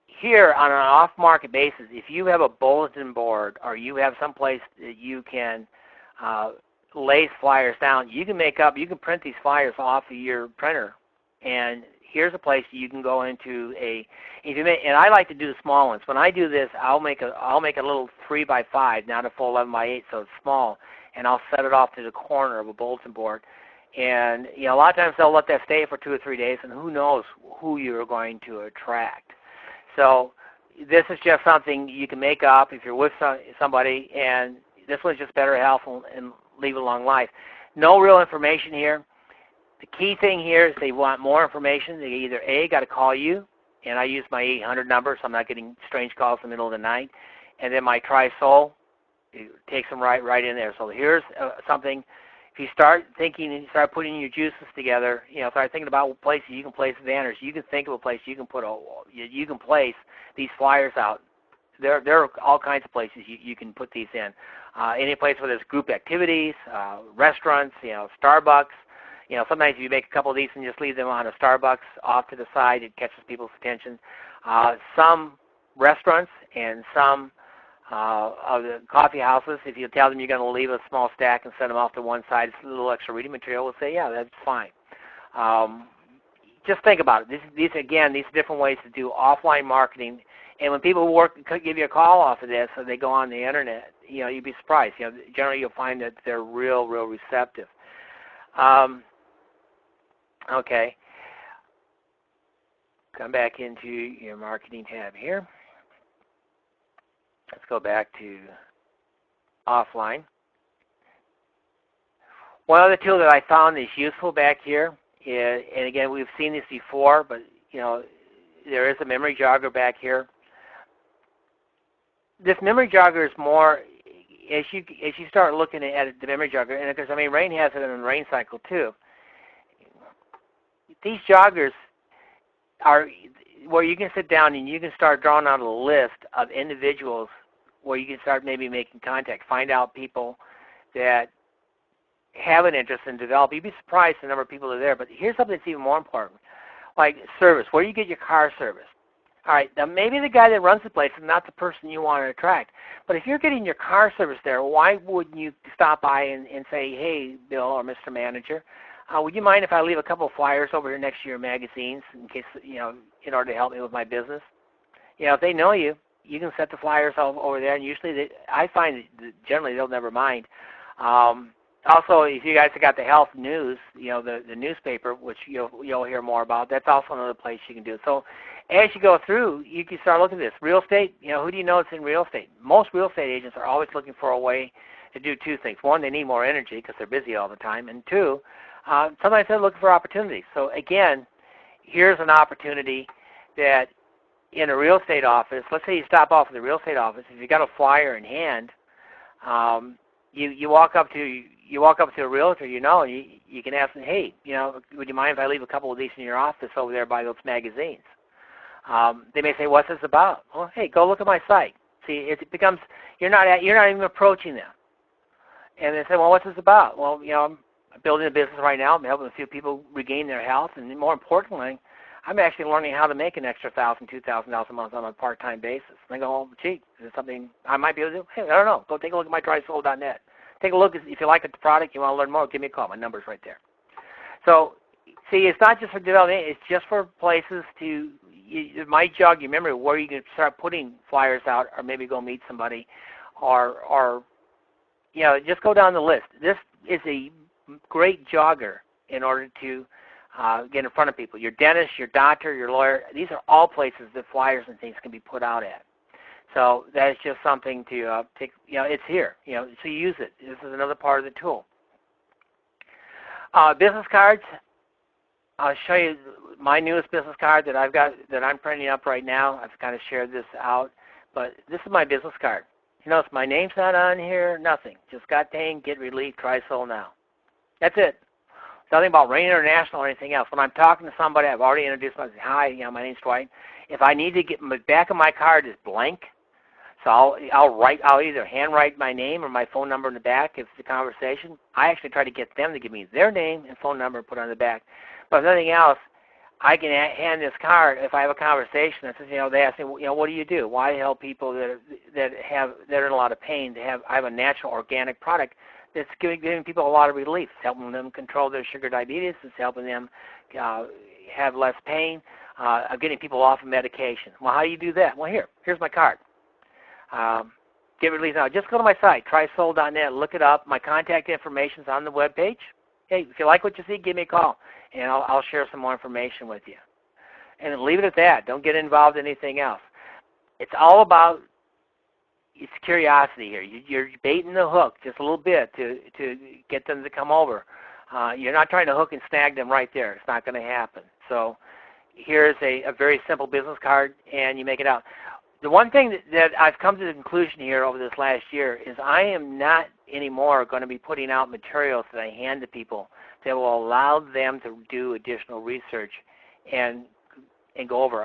Here, on an off-market basis, if you have a bulletin board or you have some place that you can lay flyers down, you can print these flyers off of your printer. And here's a place you can go into and I like to do the small ones. When I do this, I'll make a little 3x5, not a full 11x8, so it's small, and I'll set it off to the corner of a bulletin board. And a lot of times they'll let that stay for 2 or 3 days, and who knows who you're going to attract. So this is just something you can make up if you're with somebody, and this one's just better health and leave a long life. No real information here. The key thing here is they want more information. They either got to call you, and I use my 800 number, so I'm not getting strange calls in the middle of the night, and then my TriSol, it takes them right in there. So here's something. If you start thinking and you start putting your juices together, start thinking about places you can place banners. You can think of a place you can place these flyers out. There are all kinds of places you can put these in. Any place where there's group activities, restaurants, Starbucks. Sometimes if you make a couple of these and just leave them on a Starbucks off to the side, it catches people's attention. Some restaurants and some of the coffee houses, if you tell them you're going to leave a small stack and send them off to one side, it's a little extra reading material, will say, yeah, that's fine. Just think about it. These are different ways to do offline marketing. And when people give you a call off of this, or they go on the internet, you'd be surprised. Generally you'll find that they're real receptive. Okay. Come back into your marketing tab here. Let's go back to offline. One other tool that I found is useful back here is, and again, we've seen this before, but there is a memory jogger back here. This memory jogger is more, as you start looking at the memory jogger, and because Rain has it in the Rain Cycle too. These joggers are where you can sit down and you can start drawing out a list of individuals where you can start maybe making contact, find out people that have an interest in developing. You'd be surprised the number of people that are there. But here's something that's even more important, like service. Where do you get your car service? All right, now maybe the guy that runs the place is not the person you want to attract. But if you're getting your car service there, why wouldn't you stop by and say, hey, Bill or Mr. Manager, would you mind if I leave a couple of flyers over here next to your magazines in case, in order to help me with my business? If they know you, you can set the flyers over there, and usually I find that generally they'll never mind. Also, if you guys have got the health news, the newspaper, which you'll hear more about, that's also another place you can do it. So as you go through, you can start looking at this. Real estate, who do you know is in real estate? Most real estate agents are always looking for a way to do 2 things. One, they need more energy because they're busy all the time, and 2, sometimes they're looking for opportunities. So again, here's an opportunity that in a real estate office, let's say you stop off at the real estate office, if you got a flyer in hand, you walk up to a realtor, and you can ask them, hey, would you mind if I leave a couple of these in your office over there by those magazines? They may say, what's this about? Well, hey, go look at my site. See, it becomes you're not even approaching them, and they say, well, what's this about? Well, I'm building a business right now. I'm helping a few people regain their health, and more importantly, I'm actually learning how to make an extra $1,000, $2,000 a month on a part-time basis. And I go, oh, gee, is it something I might be able to do? Hey, I don't know. Go take a look at my trysoul.net. Take a look. If you like the product, you want to learn more, give me a call. My number's right there. So, see, it's not just for development. It's just for places to, it might jog your memory where you can start putting flyers out, or maybe go meet somebody, or just go down the list. This is a great jogger in order to get in front of people. Your dentist, your doctor, your lawyer, these are all places that flyers and things can be put out at. So that is just something to take, it's here, so you use it. This is another part of the tool. Business cards, I'll show you my newest business card that I've got, that I'm printing up right now. I've kind of shared this out, but this is my business card. It's my name's not on here, nothing. Just got pain, get relief, try Soul now. That's it. Nothing about Rain International or anything else. When I'm talking to somebody, I've already introduced myself. Hi, my name's Dwight. If I need to get, the back of my card is blank, so I'll either handwrite my name or my phone number in the back if it's a conversation. I actually try to get them to give me their name and phone number and put it on the back. But if nothing else, I can hand this card if I have a conversation that says, they ask me, what do you do? Why help people that are in a lot of pain? I have a natural organic product that's giving people a lot of relief. It's helping them control their sugar diabetes. It's helping them have less pain. Getting people off of medication. Well, how do you do that? Well, here's my card. Get relief now. Just go to my site, trysoul.net. Look it up. My contact information is on the webpage. Hey, if you like what you see, give me a call, and I'll share some more information with you. And then leave it at that. Don't get involved in anything else. It's all about it's curiosity here. You're baiting the hook just a little bit to get them to come over. You're not trying to hook and snag them right there. It's not going to happen. So here's a very simple business card, and you make it out. The one thing that I've come to the conclusion here over this last year is I am not anymore going to be putting out materials that I hand to people that will allow them to do additional research and go over.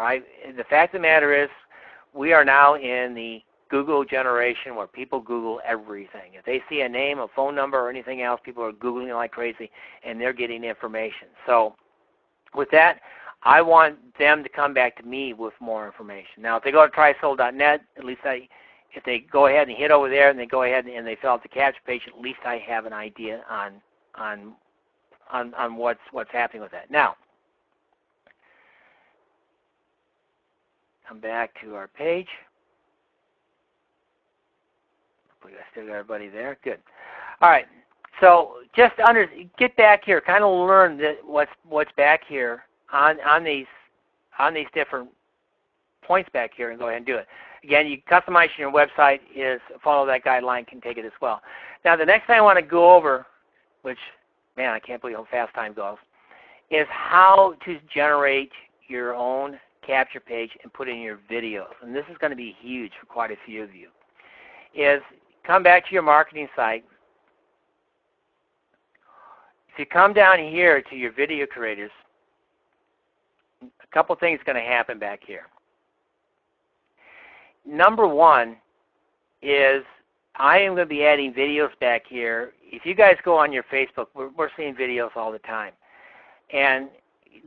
The fact of the matter is we are now in the Google generation where people Google everything. If they see a name, a phone number, or anything else, people are Googling like crazy, and they're getting information. So with that, I want them to come back to me with more information. Now, if they go to trysoul.net, at least if they go ahead and hit over there and they go ahead and they fill out the capture page, at least I have an idea on what's happening with that. Now, come back to our page. Hopefully I still got everybody there. Good. All right. So just get back here, kind of learn what's back here on these different points back here, and go ahead and do it. Again, you customize your website is follow that guideline, can take it as well. Now the next thing I want to go over, which man, I can't believe how fast time goes, is how to generate your own capture page and put in your videos. And this is going to be huge for quite a few of you. Is come back to your marketing site. If you come down here to your video creators, a couple things are going to happen back here. Number one is I am going to be adding videos back here. If you guys go on your Facebook, we're seeing videos all the time. And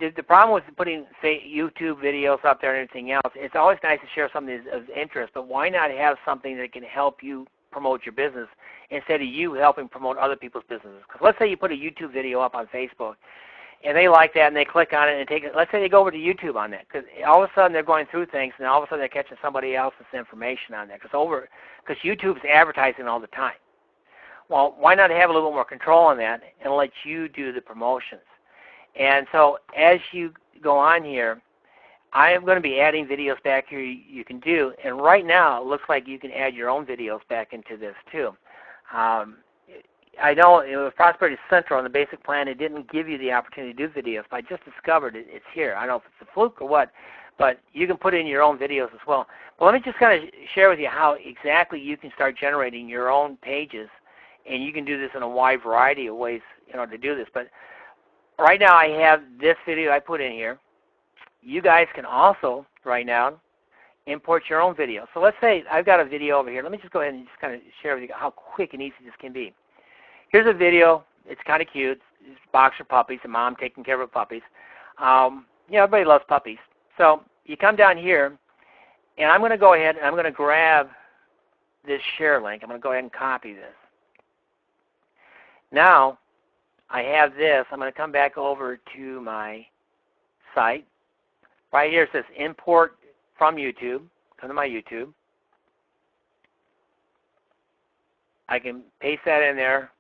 the problem with putting, say, YouTube videos up there and everything else, it's always nice to share something of interest, but why not have something that can help you promote your business instead of you helping promote other people's businesses? Because let's say you put a YouTube video up on Facebook, and they like that, and they click on it and take it. Let's say they go over to YouTube on that, because all of a sudden they're going through things, and all of a sudden they're catching somebody else's information on there, because YouTube's advertising all the time. Well, why not have a little bit more control on that and let you do the promotions? And so as you go on here, I am going to be adding videos back here you can do, and right now it looks like you can add your own videos back into this too. I know with Prosperity Central on the basic plan, it didn't give you the opportunity to do videos, but I just discovered it's here. I don't know if it's a fluke or what, but you can put in your own videos as well. But let me just kind of share with you how exactly you can start generating your own pages and you can do this in a wide variety of ways, to do this. But right now I have this video I put in here. You guys can also, right now, import your own video. So let's say I've got a video over here. Let me just go ahead and just kind of share with you how quick and easy this can be. Here's a video. It's kind of cute. It's boxer puppies, a mom taking care of puppies. Everybody loves puppies. So you come down here, and I'm going to go ahead and I'm going to grab this share link. I'm going to go ahead and copy this. Now, I have this. I'm going to come back over to my site. Right here it says import from YouTube. Come to my YouTube. I can paste that in there.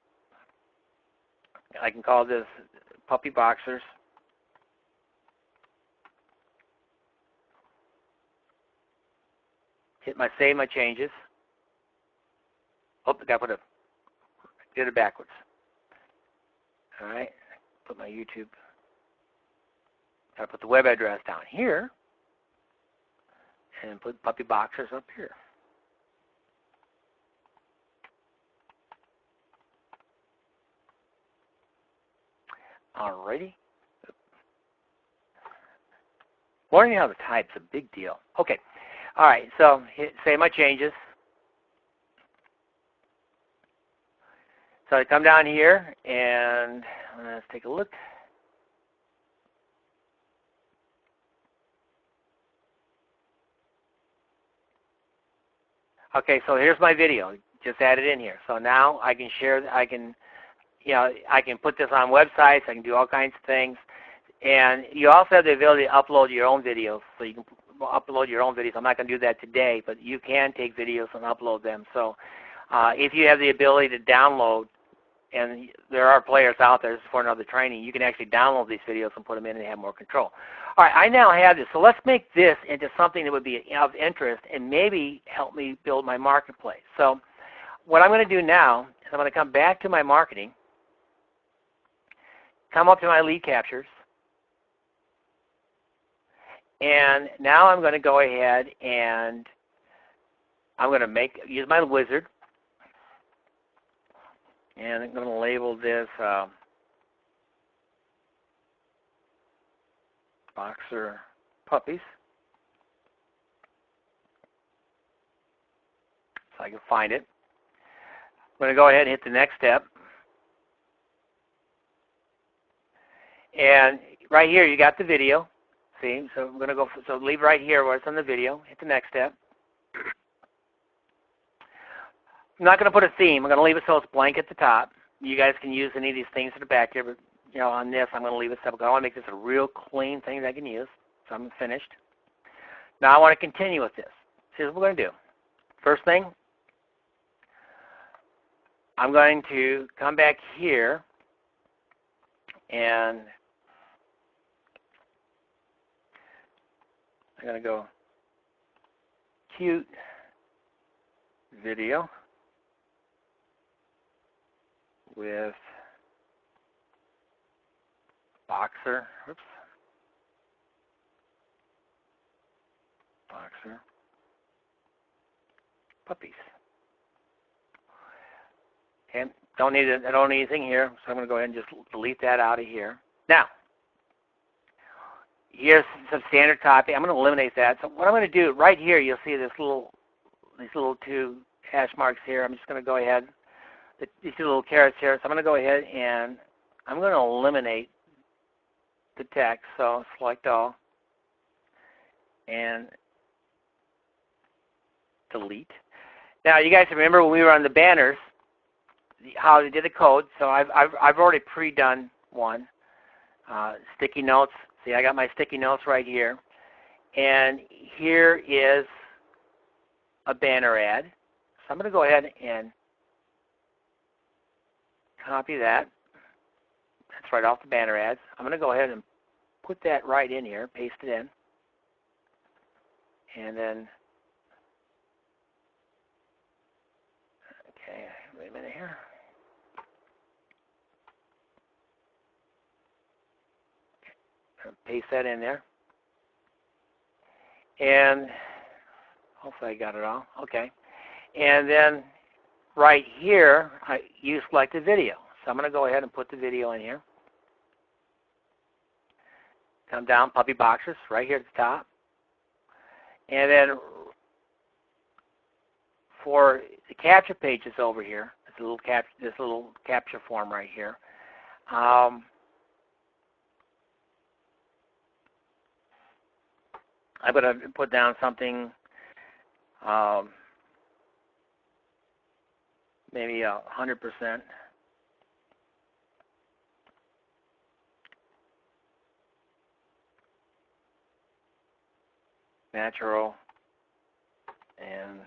I can call this Puppy Boxers. Hit my save my changes. Oh, I got to did it backwards. All right, put my YouTube. Got to put the web address down here, and put Puppy Boxers up here. Alrighty. Learning how to type's a big deal. Okay. All right. So save my changes. So I come down here and let's take a look. Okay. So here's my video. Just added in here. So now I can share. I can put this on websites. I can do all kinds of things. And you also have the ability to upload your own videos. So you can upload your own videos. I'm not going to do that today, but you can take videos and upload them. So if you have the ability to download, and there are players out there, this is for another training, you can actually download these videos and put them in and have more control. All right, I now have this. So let's make this into something that would be of interest and maybe help me build my marketplace. So what I'm going to do now is I'm going to come back to my marketing, come up to my lead captures, and now I'm going to go ahead and I'm going to use my wizard, and I'm going to label this Boxer Puppies, so I can find it. I'm going to go ahead and hit the next step. And right here you got the video. See, so I'm going to go, so leave right here where it's on the video, hit the next step. I'm not going to put a theme. I'm going to leave it so it's blank at the top. You guys can use any of these things at the back here, but on this I'm going to leave it simple. I want to make this a real clean thing that I can use. So I'm finished. Now I want to continue with this. Here's what we're going to do. First thing, I'm going to come back here and I'm going to go cute video with boxer puppies. Okay, I don't need anything here, so I'm going to go ahead and just delete that out of here. Now, here's some standard copy. I'm going to eliminate that. So what I'm going to do right here, you'll see these little two hash marks here. I'm just going to go ahead. These two little carrots here. So I'm going to go ahead and I'm going to eliminate the text. So select all and delete. Now you guys remember when we were on the banners, how they did the code. So I've already pre-done one. Sticky notes. See, I got my sticky notes right here. And here is a banner ad. So I'm going to go ahead and copy that. That's right off the banner ads. I'm going to go ahead and put that right in here, paste it in. And then, okay, wait a minute here. Paste that in there. And hopefully I got it all. Okay. And then right here, you selected video. So I'm going to go ahead and put the video in here. Come down, puppy boxers, right here at the top. And then for the capture pages over here, this little capture form right here, I'm going to put down something, maybe 100%. Natural and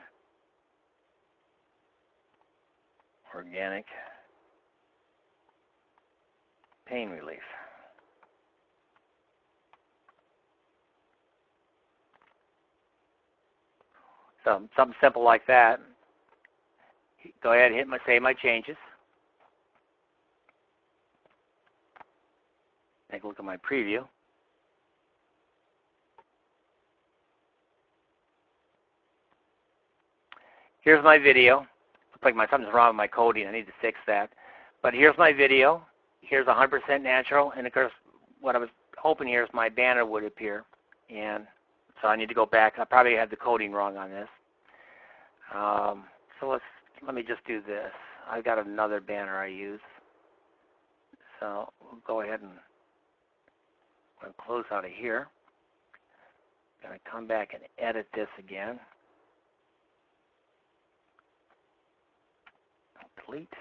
organic pain relief. So something simple like that. Go ahead and hit save my changes. Take a look at my preview. Here's my video. Looks like something's wrong with my coding. I need to fix that. But here's my video. Here's 100% natural. And of course, what I was hoping here is my banner would appear. And so I need to go back. I probably had the coding wrong on this. So let me just do this. I've got another banner I use. So we'll go ahead and close out of here. I'm going to come back and edit this again. Delete.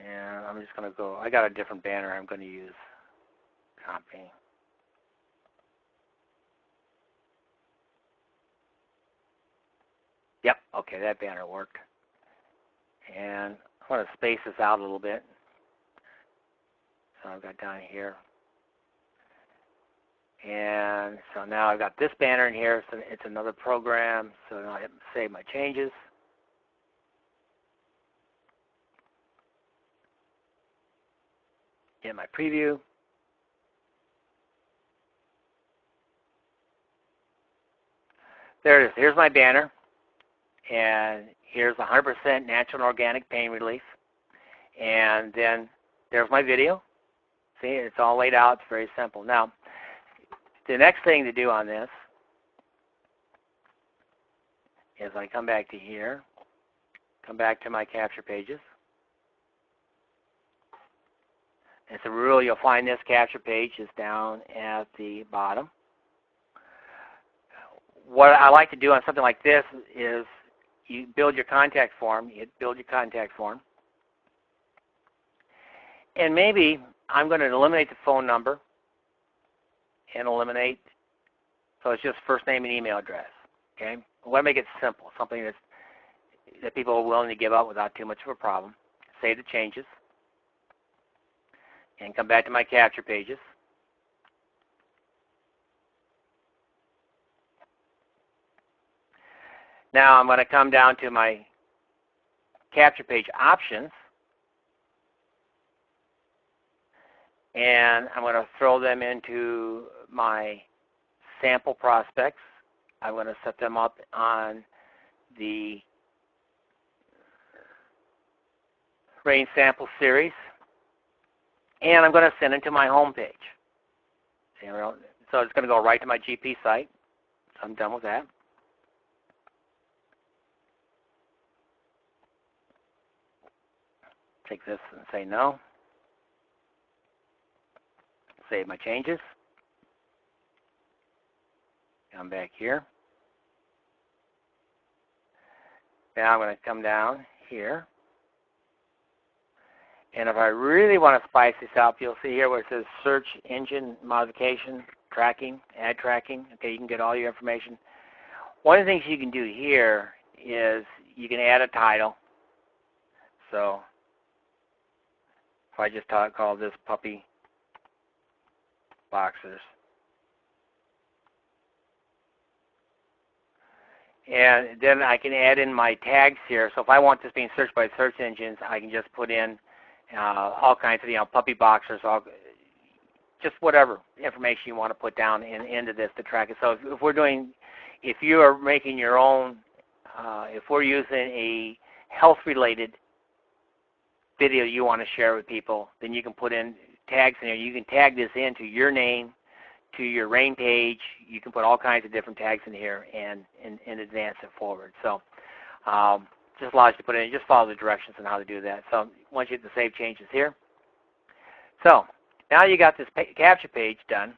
And I'm just going to go, I got a different banner I'm going to use. Copy. Yep, okay, that banner worked. And I want to space this out a little bit. So I've got down here. And so now I've got this banner in here, so it's another program. So now I hit save my changes. In my preview. There it is. Here's my banner. And here's 100% natural and organic pain relief. And then there's my video. See, it's all laid out. It's very simple. Now, the next thing to do on this is I come back to here, come back to my capture pages. And so really you'll find this capture page is down at the bottom. What I like to do on something like this is you build your contact form, and maybe I'm going to eliminate the phone number and eliminate, so it's just first name and email address. Okay? I want to make it simple, something that people are willing to give up without too much of a problem. Save the changes. And come back to my capture pages. Now I'm going to come down to my capture page options. And I'm going to throw them into my sample prospects. I'm going to set them up on the Rain Sample Series. And I'm going to send it to my home page. So it's going to go right to my GP site. So I'm done with that. Take this and say no. Save my changes. Come back here. Now I'm going to come down here. And if I really want to spice this up, you'll see here where it says search engine modification, tracking, ad tracking. Okay, you can get all your information. One of the things you can do here is you can add a title. So if I just call this Puppy Boxers. And then I can add in my tags here. So if I want this being searched by search engines, I can just put in all kinds of, puppy boxers, just whatever information you want to put down into this to track it. So if you are making your own if we're using a health-related video you want to share with people, then you can put in tags in there. You can tag this into your name, to your RAIN page. You can put all kinds of different tags in here and advance it forward. So just allows you to put it in. Just follow the directions on how to do that. So once you hit the save changes here. So now you got this capture page done.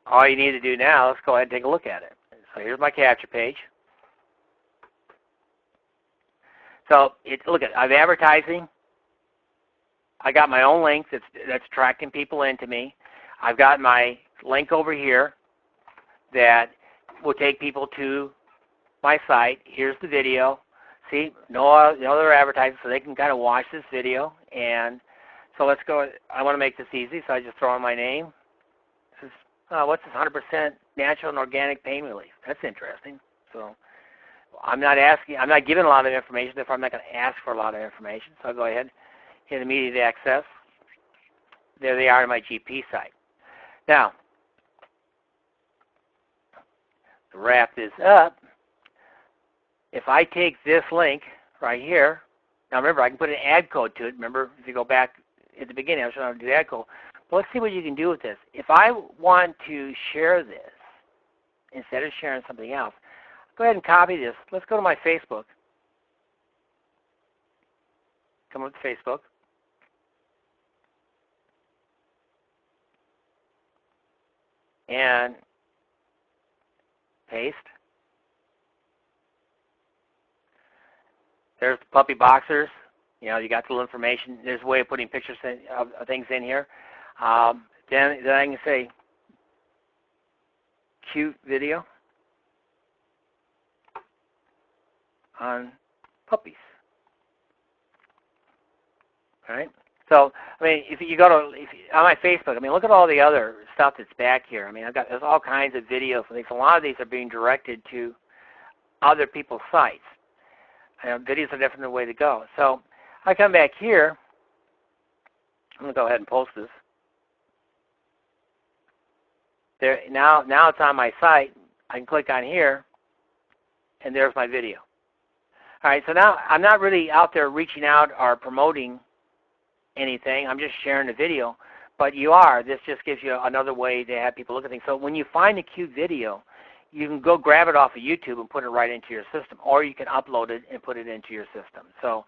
All you need to do now, let's go ahead and take a look at it. So here's my capture page. So look at, I'm advertising. I got my own link that's attracting people into me. I've got my link over here that will take people to my site. Here's the video. See, no other advertising, so they can kind of watch this video. And so let's go. I want to make this easy, so I just throw in my name. This is, what's this 100% natural and organic pain relief? That's interesting. So I'm not giving a lot of information, therefore I'm not going to ask for a lot of information. So I'll go ahead, hit immediate access. There they are on my GP site. Now, to wrap this up, if I take this link right here, now remember I can put an ad code to it. Remember, if you go back at the beginning, I was trying to do the ad code. But let's see what you can do with this. If I want to share this, instead of sharing something else, go ahead and copy this. Let's go to my Facebook. Come up to Facebook. And paste. There's the puppy boxers. You know, you got the little information. There's a way of putting pictures of things in here. Then I can say cute video on puppies. All right. So, I mean, if you go to on my Facebook, I mean, look at all the other stuff that's back here. I mean, there's all kinds of videos and things. A lot of these are being directed to other people's sites. Videos are definitely the way to go. So, I come back here. I'm going to go ahead and post this. There now it's on my site. I can click on here, and there's my video. All right. So now I'm not really out there reaching out or promoting anything. I'm just sharing the video, but you are. This just gives you another way to have people look at things. So when you find a cute video, you can go grab it off of YouTube and put it right into your system, or you can upload it and put it into your system. So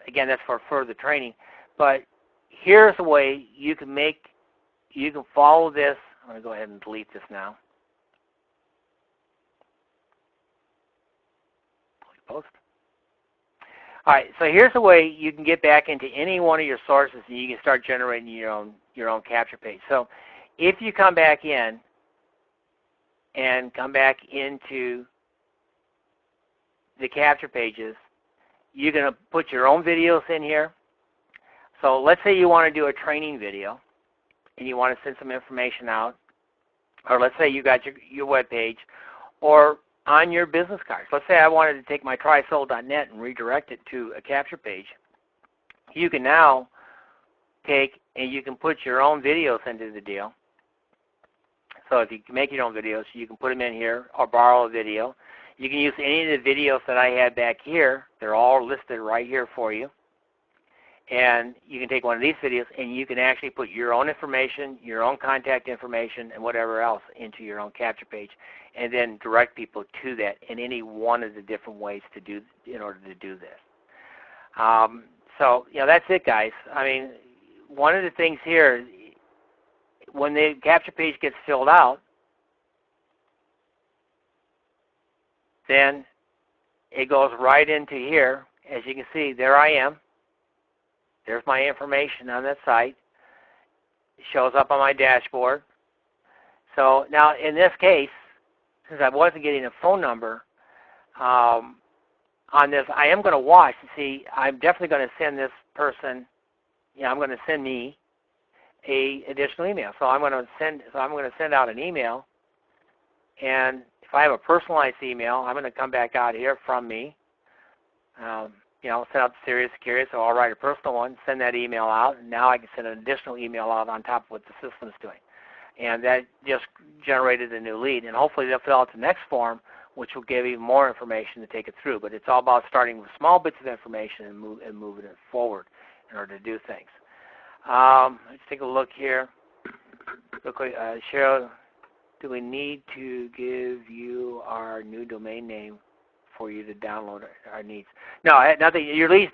again, that's for further training. But here's a way you can follow this. I'm going to go ahead and delete this now. Post. All right, so here's a way you can get back into any one of your sources and you can start generating your own capture page. So if you come back in and come back into the capture pages, you're going to put your own videos in here. So let's say you want to do a training video and you want to send some information out, or let's say you got your web page, or on your business cards. Let's say I wanted to take my trysold.net and redirect it to a capture page. You can now take and you can put your own videos into the deal. So if you can make your own videos, you can put them in here or borrow a video. You can use any of the videos that I had back here. They're all listed right here for you. And you can take one of these videos and you can actually put your own information, your own contact information, and whatever else into your own capture page, and then direct people to that in any one of the different ways to do in order to do this. So, that's it, guys. I mean, one of the things here, when the capture page gets filled out, then it goes right into here. As you can see, there I am. There's my information on that site. It shows up on my dashboard. So now in this case, since I wasn't getting a phone number on this, I am going to watch to see. I'm definitely going to send this person. I'm going to send me a additional email. So I'm going to send out an email, and if I have a personalized email, I'm going to come back out here from me. send out the serious curious, or I'll write a personal one, send that email out, and now I can send an additional email out on top of what the system's doing. And that just generated a new lead. And hopefully they'll fill out the next form, which will give even more information to take it through. But it's all about starting with small bits of information and moving it forward in order to do things. Let's take a look here. Real quick, Cheryl, do we need to give you our new domain name for you to download our needs? No, nothing. Your leads,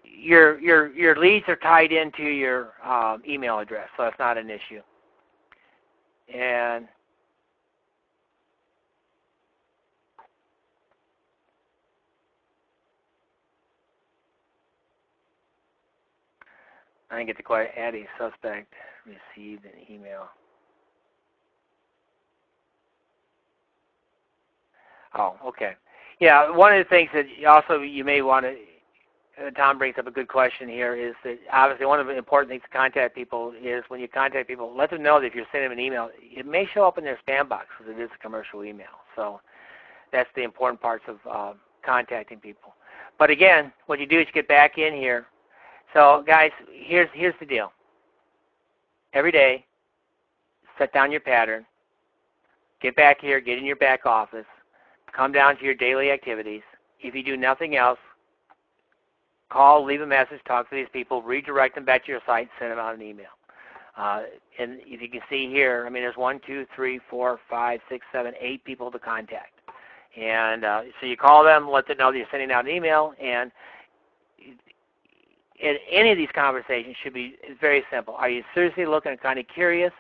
your leads are tied into your email address, so that's not an issue. And I didn't get to quite add a suspect received an email. Oh, okay. Yeah, one of the things that also you may want to, Tom brings up a good question here, is that obviously one of the important things to contact people is when you contact people, let them know that if you're sending them an email, it may show up in their spam box because it is a commercial email. So that's the important parts of contacting people. But again, what you do is you get back in here. So guys, here's the deal. Every day, set down your pattern, get back here, get in your back office, come down to your daily activities. If you do nothing else, call, leave a message, talk to these people, redirect them back to your site, send them out an email. And if you can see here, I mean, there's 1, 2, 3, 4, 5, 6, 7, 8 people to contact. And so you call them, let them know that you're sending out an email, and in any of these conversations should be very simple. Are you seriously looking and kind of curious?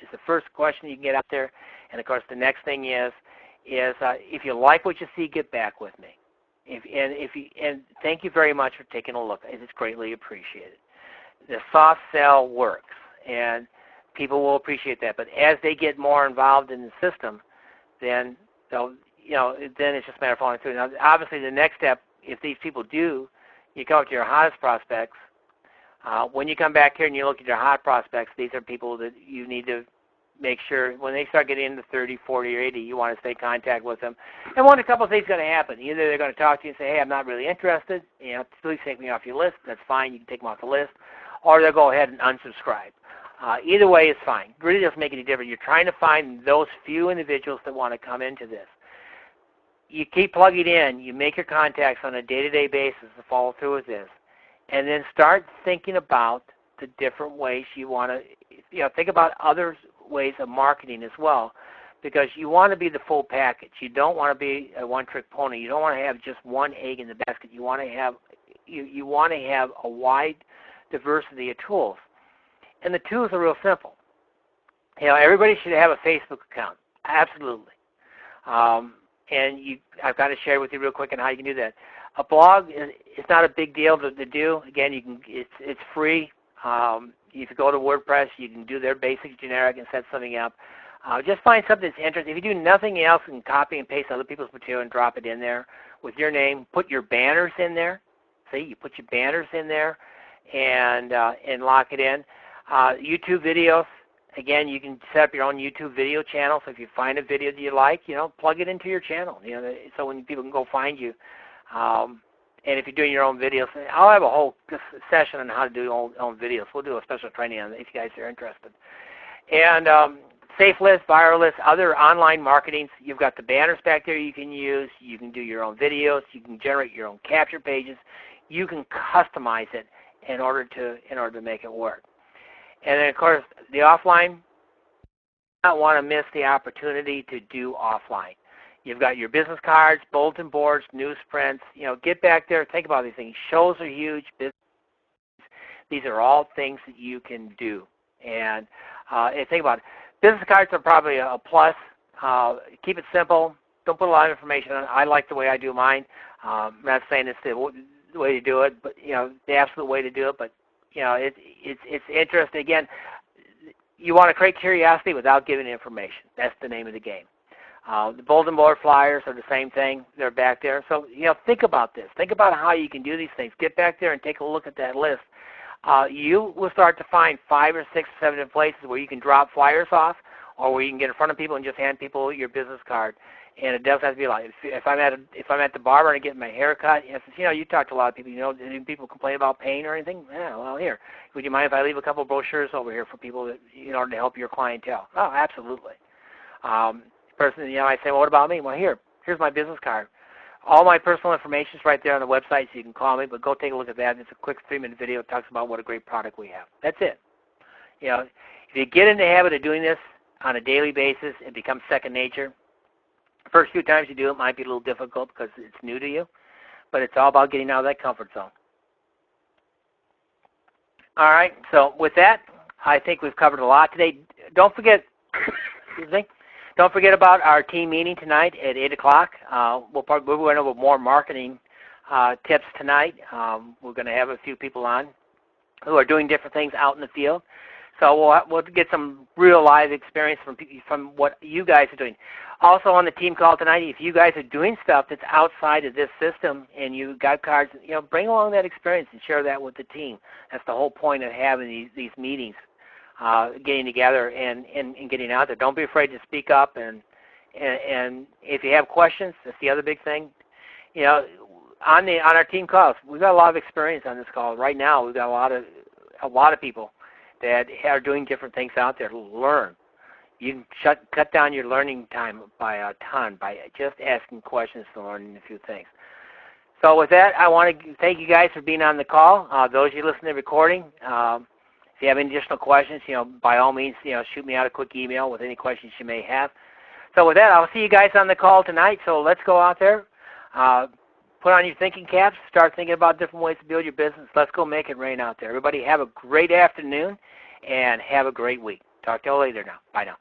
Is the first question you can get out there. And, of course, the next thing is if you like what you see, get back with me. And thank you very much for taking a look. It's greatly appreciated. The soft sell works, and people will appreciate that. But as they get more involved in the system, then then it's just a matter of following through. Now, obviously, the next step, if these people do, you come up to your hottest prospects. When you come back here and you look at your hot prospects, these are people that you need to make sure when they start getting into 30, 40, or 80, you want to stay in contact with them. And one of a couple of things is going to happen. Either they're going to talk to you and say, hey, I'm not really interested. Please take me off your list. That's fine. You can take them off the list. Or they'll go ahead and unsubscribe. Either way is fine. It really doesn't make any difference. You're trying to find those few individuals that want to come into this. You keep plugging in. You make your contacts on a day-to-day basis to follow through with this. And then start thinking about the different ways you want to, think about other ways of marketing as well, because you want to be the full package. You don't want to be a one-trick pony. You don't want to have just one egg in the basket. You want to have you want to have a wide diversity of tools. And the tools are real simple. Everybody should have a Facebook account. Absolutely. And I've got to share with you real quick on how you can do that. A blog is not a big deal to do. Again, you can. It's free. If you go to WordPress, you can do their basic generic and set something up. Just find something that's interesting. If you do nothing else, you can copy and paste other people's material and drop it in there with your name. Put your banners in there. See, you put your banners in there and lock it in. YouTube videos. Again, you can set up your own YouTube video channel. So if you find a video that you like, plug it into your channel. So when people can go find you. And if you're doing your own videos, I'll have a whole session on how to do your own videos. We'll do a special training on it if you guys are interested. And Safe List, Viral List, other online marketing. You've got the banners back there you can use. You can do your own videos. You can generate your own capture pages. You can customize it in order to make it work. And then, of course, the offline, you don't want to miss the opportunity to do offline. You've got your business cards, bulletin boards, newsprints. Get back there. Think about these things. Shows are huge. These are all things that you can do. And think about it. Business cards are probably a plus. Keep it simple. Don't put a lot of information on it. I like the way I do mine. I'm not saying it's the way to do it, but the absolute way to do it. But it's interesting. Again, you want to create curiosity without giving information. That's the name of the game. The bulletin board flyers are the same thing. They're back there. So, think about this. Think about how you can do these things. Get back there and take a look at that list. You will start to find 5 or 6 or 7 places where you can drop flyers off or where you can get in front of people and just hand people your business card. And it doesn't have to be like if I'm at the barber and I get my hair cut. You talk to a lot of people. Any people complain about pain or anything? Yeah, well, here, would you mind if I leave a couple of brochures over here for people that in order to help your clientele? Oh, absolutely. Person, I say, well, what about me? Well, here's my business card. All my personal information is right there on the website, so you can call me. But go take a look at that. It's a quick 3-minute video. It talks about what a great product we have. That's it. If you get in the habit of doing this on a daily basis, it becomes second nature. First few times you do it might be a little difficult because it's new to you, but it's all about getting out of that comfort zone. All right, so with that, I think we've covered a lot today. Don't forget, don't forget about our team meeting tonight at 8 o'clock. We're going over more marketing tips tonight. We're going to have a few people on who are doing different things out in the field. So we'll get some real live experience from what you guys are doing. Also on the team call tonight, if you guys are doing stuff that's outside of this system and you got cards, bring along that experience and share that with the team. That's the whole point of having these meetings, getting together and getting out there. Don't be afraid to speak up. And if you have questions, that's the other big thing. On our team calls, we've got a lot of experience on this call. Right now, we've got a lot of people that are doing different things out there to learn. You can cut down your learning time by a ton by just asking questions and learning a few things. So with that, I want to thank you guys for being on the call. Those of you listening to the recording, if you have any additional questions, by all means, shoot me out a quick email with any questions you may have. So with that, I'll see you guys on the call tonight. So let's go out there, put on your thinking caps, start thinking about different ways to build your business. Let's go make it rain out there. Everybody have a great afternoon and have a great week. Talk to you later now. Bye now.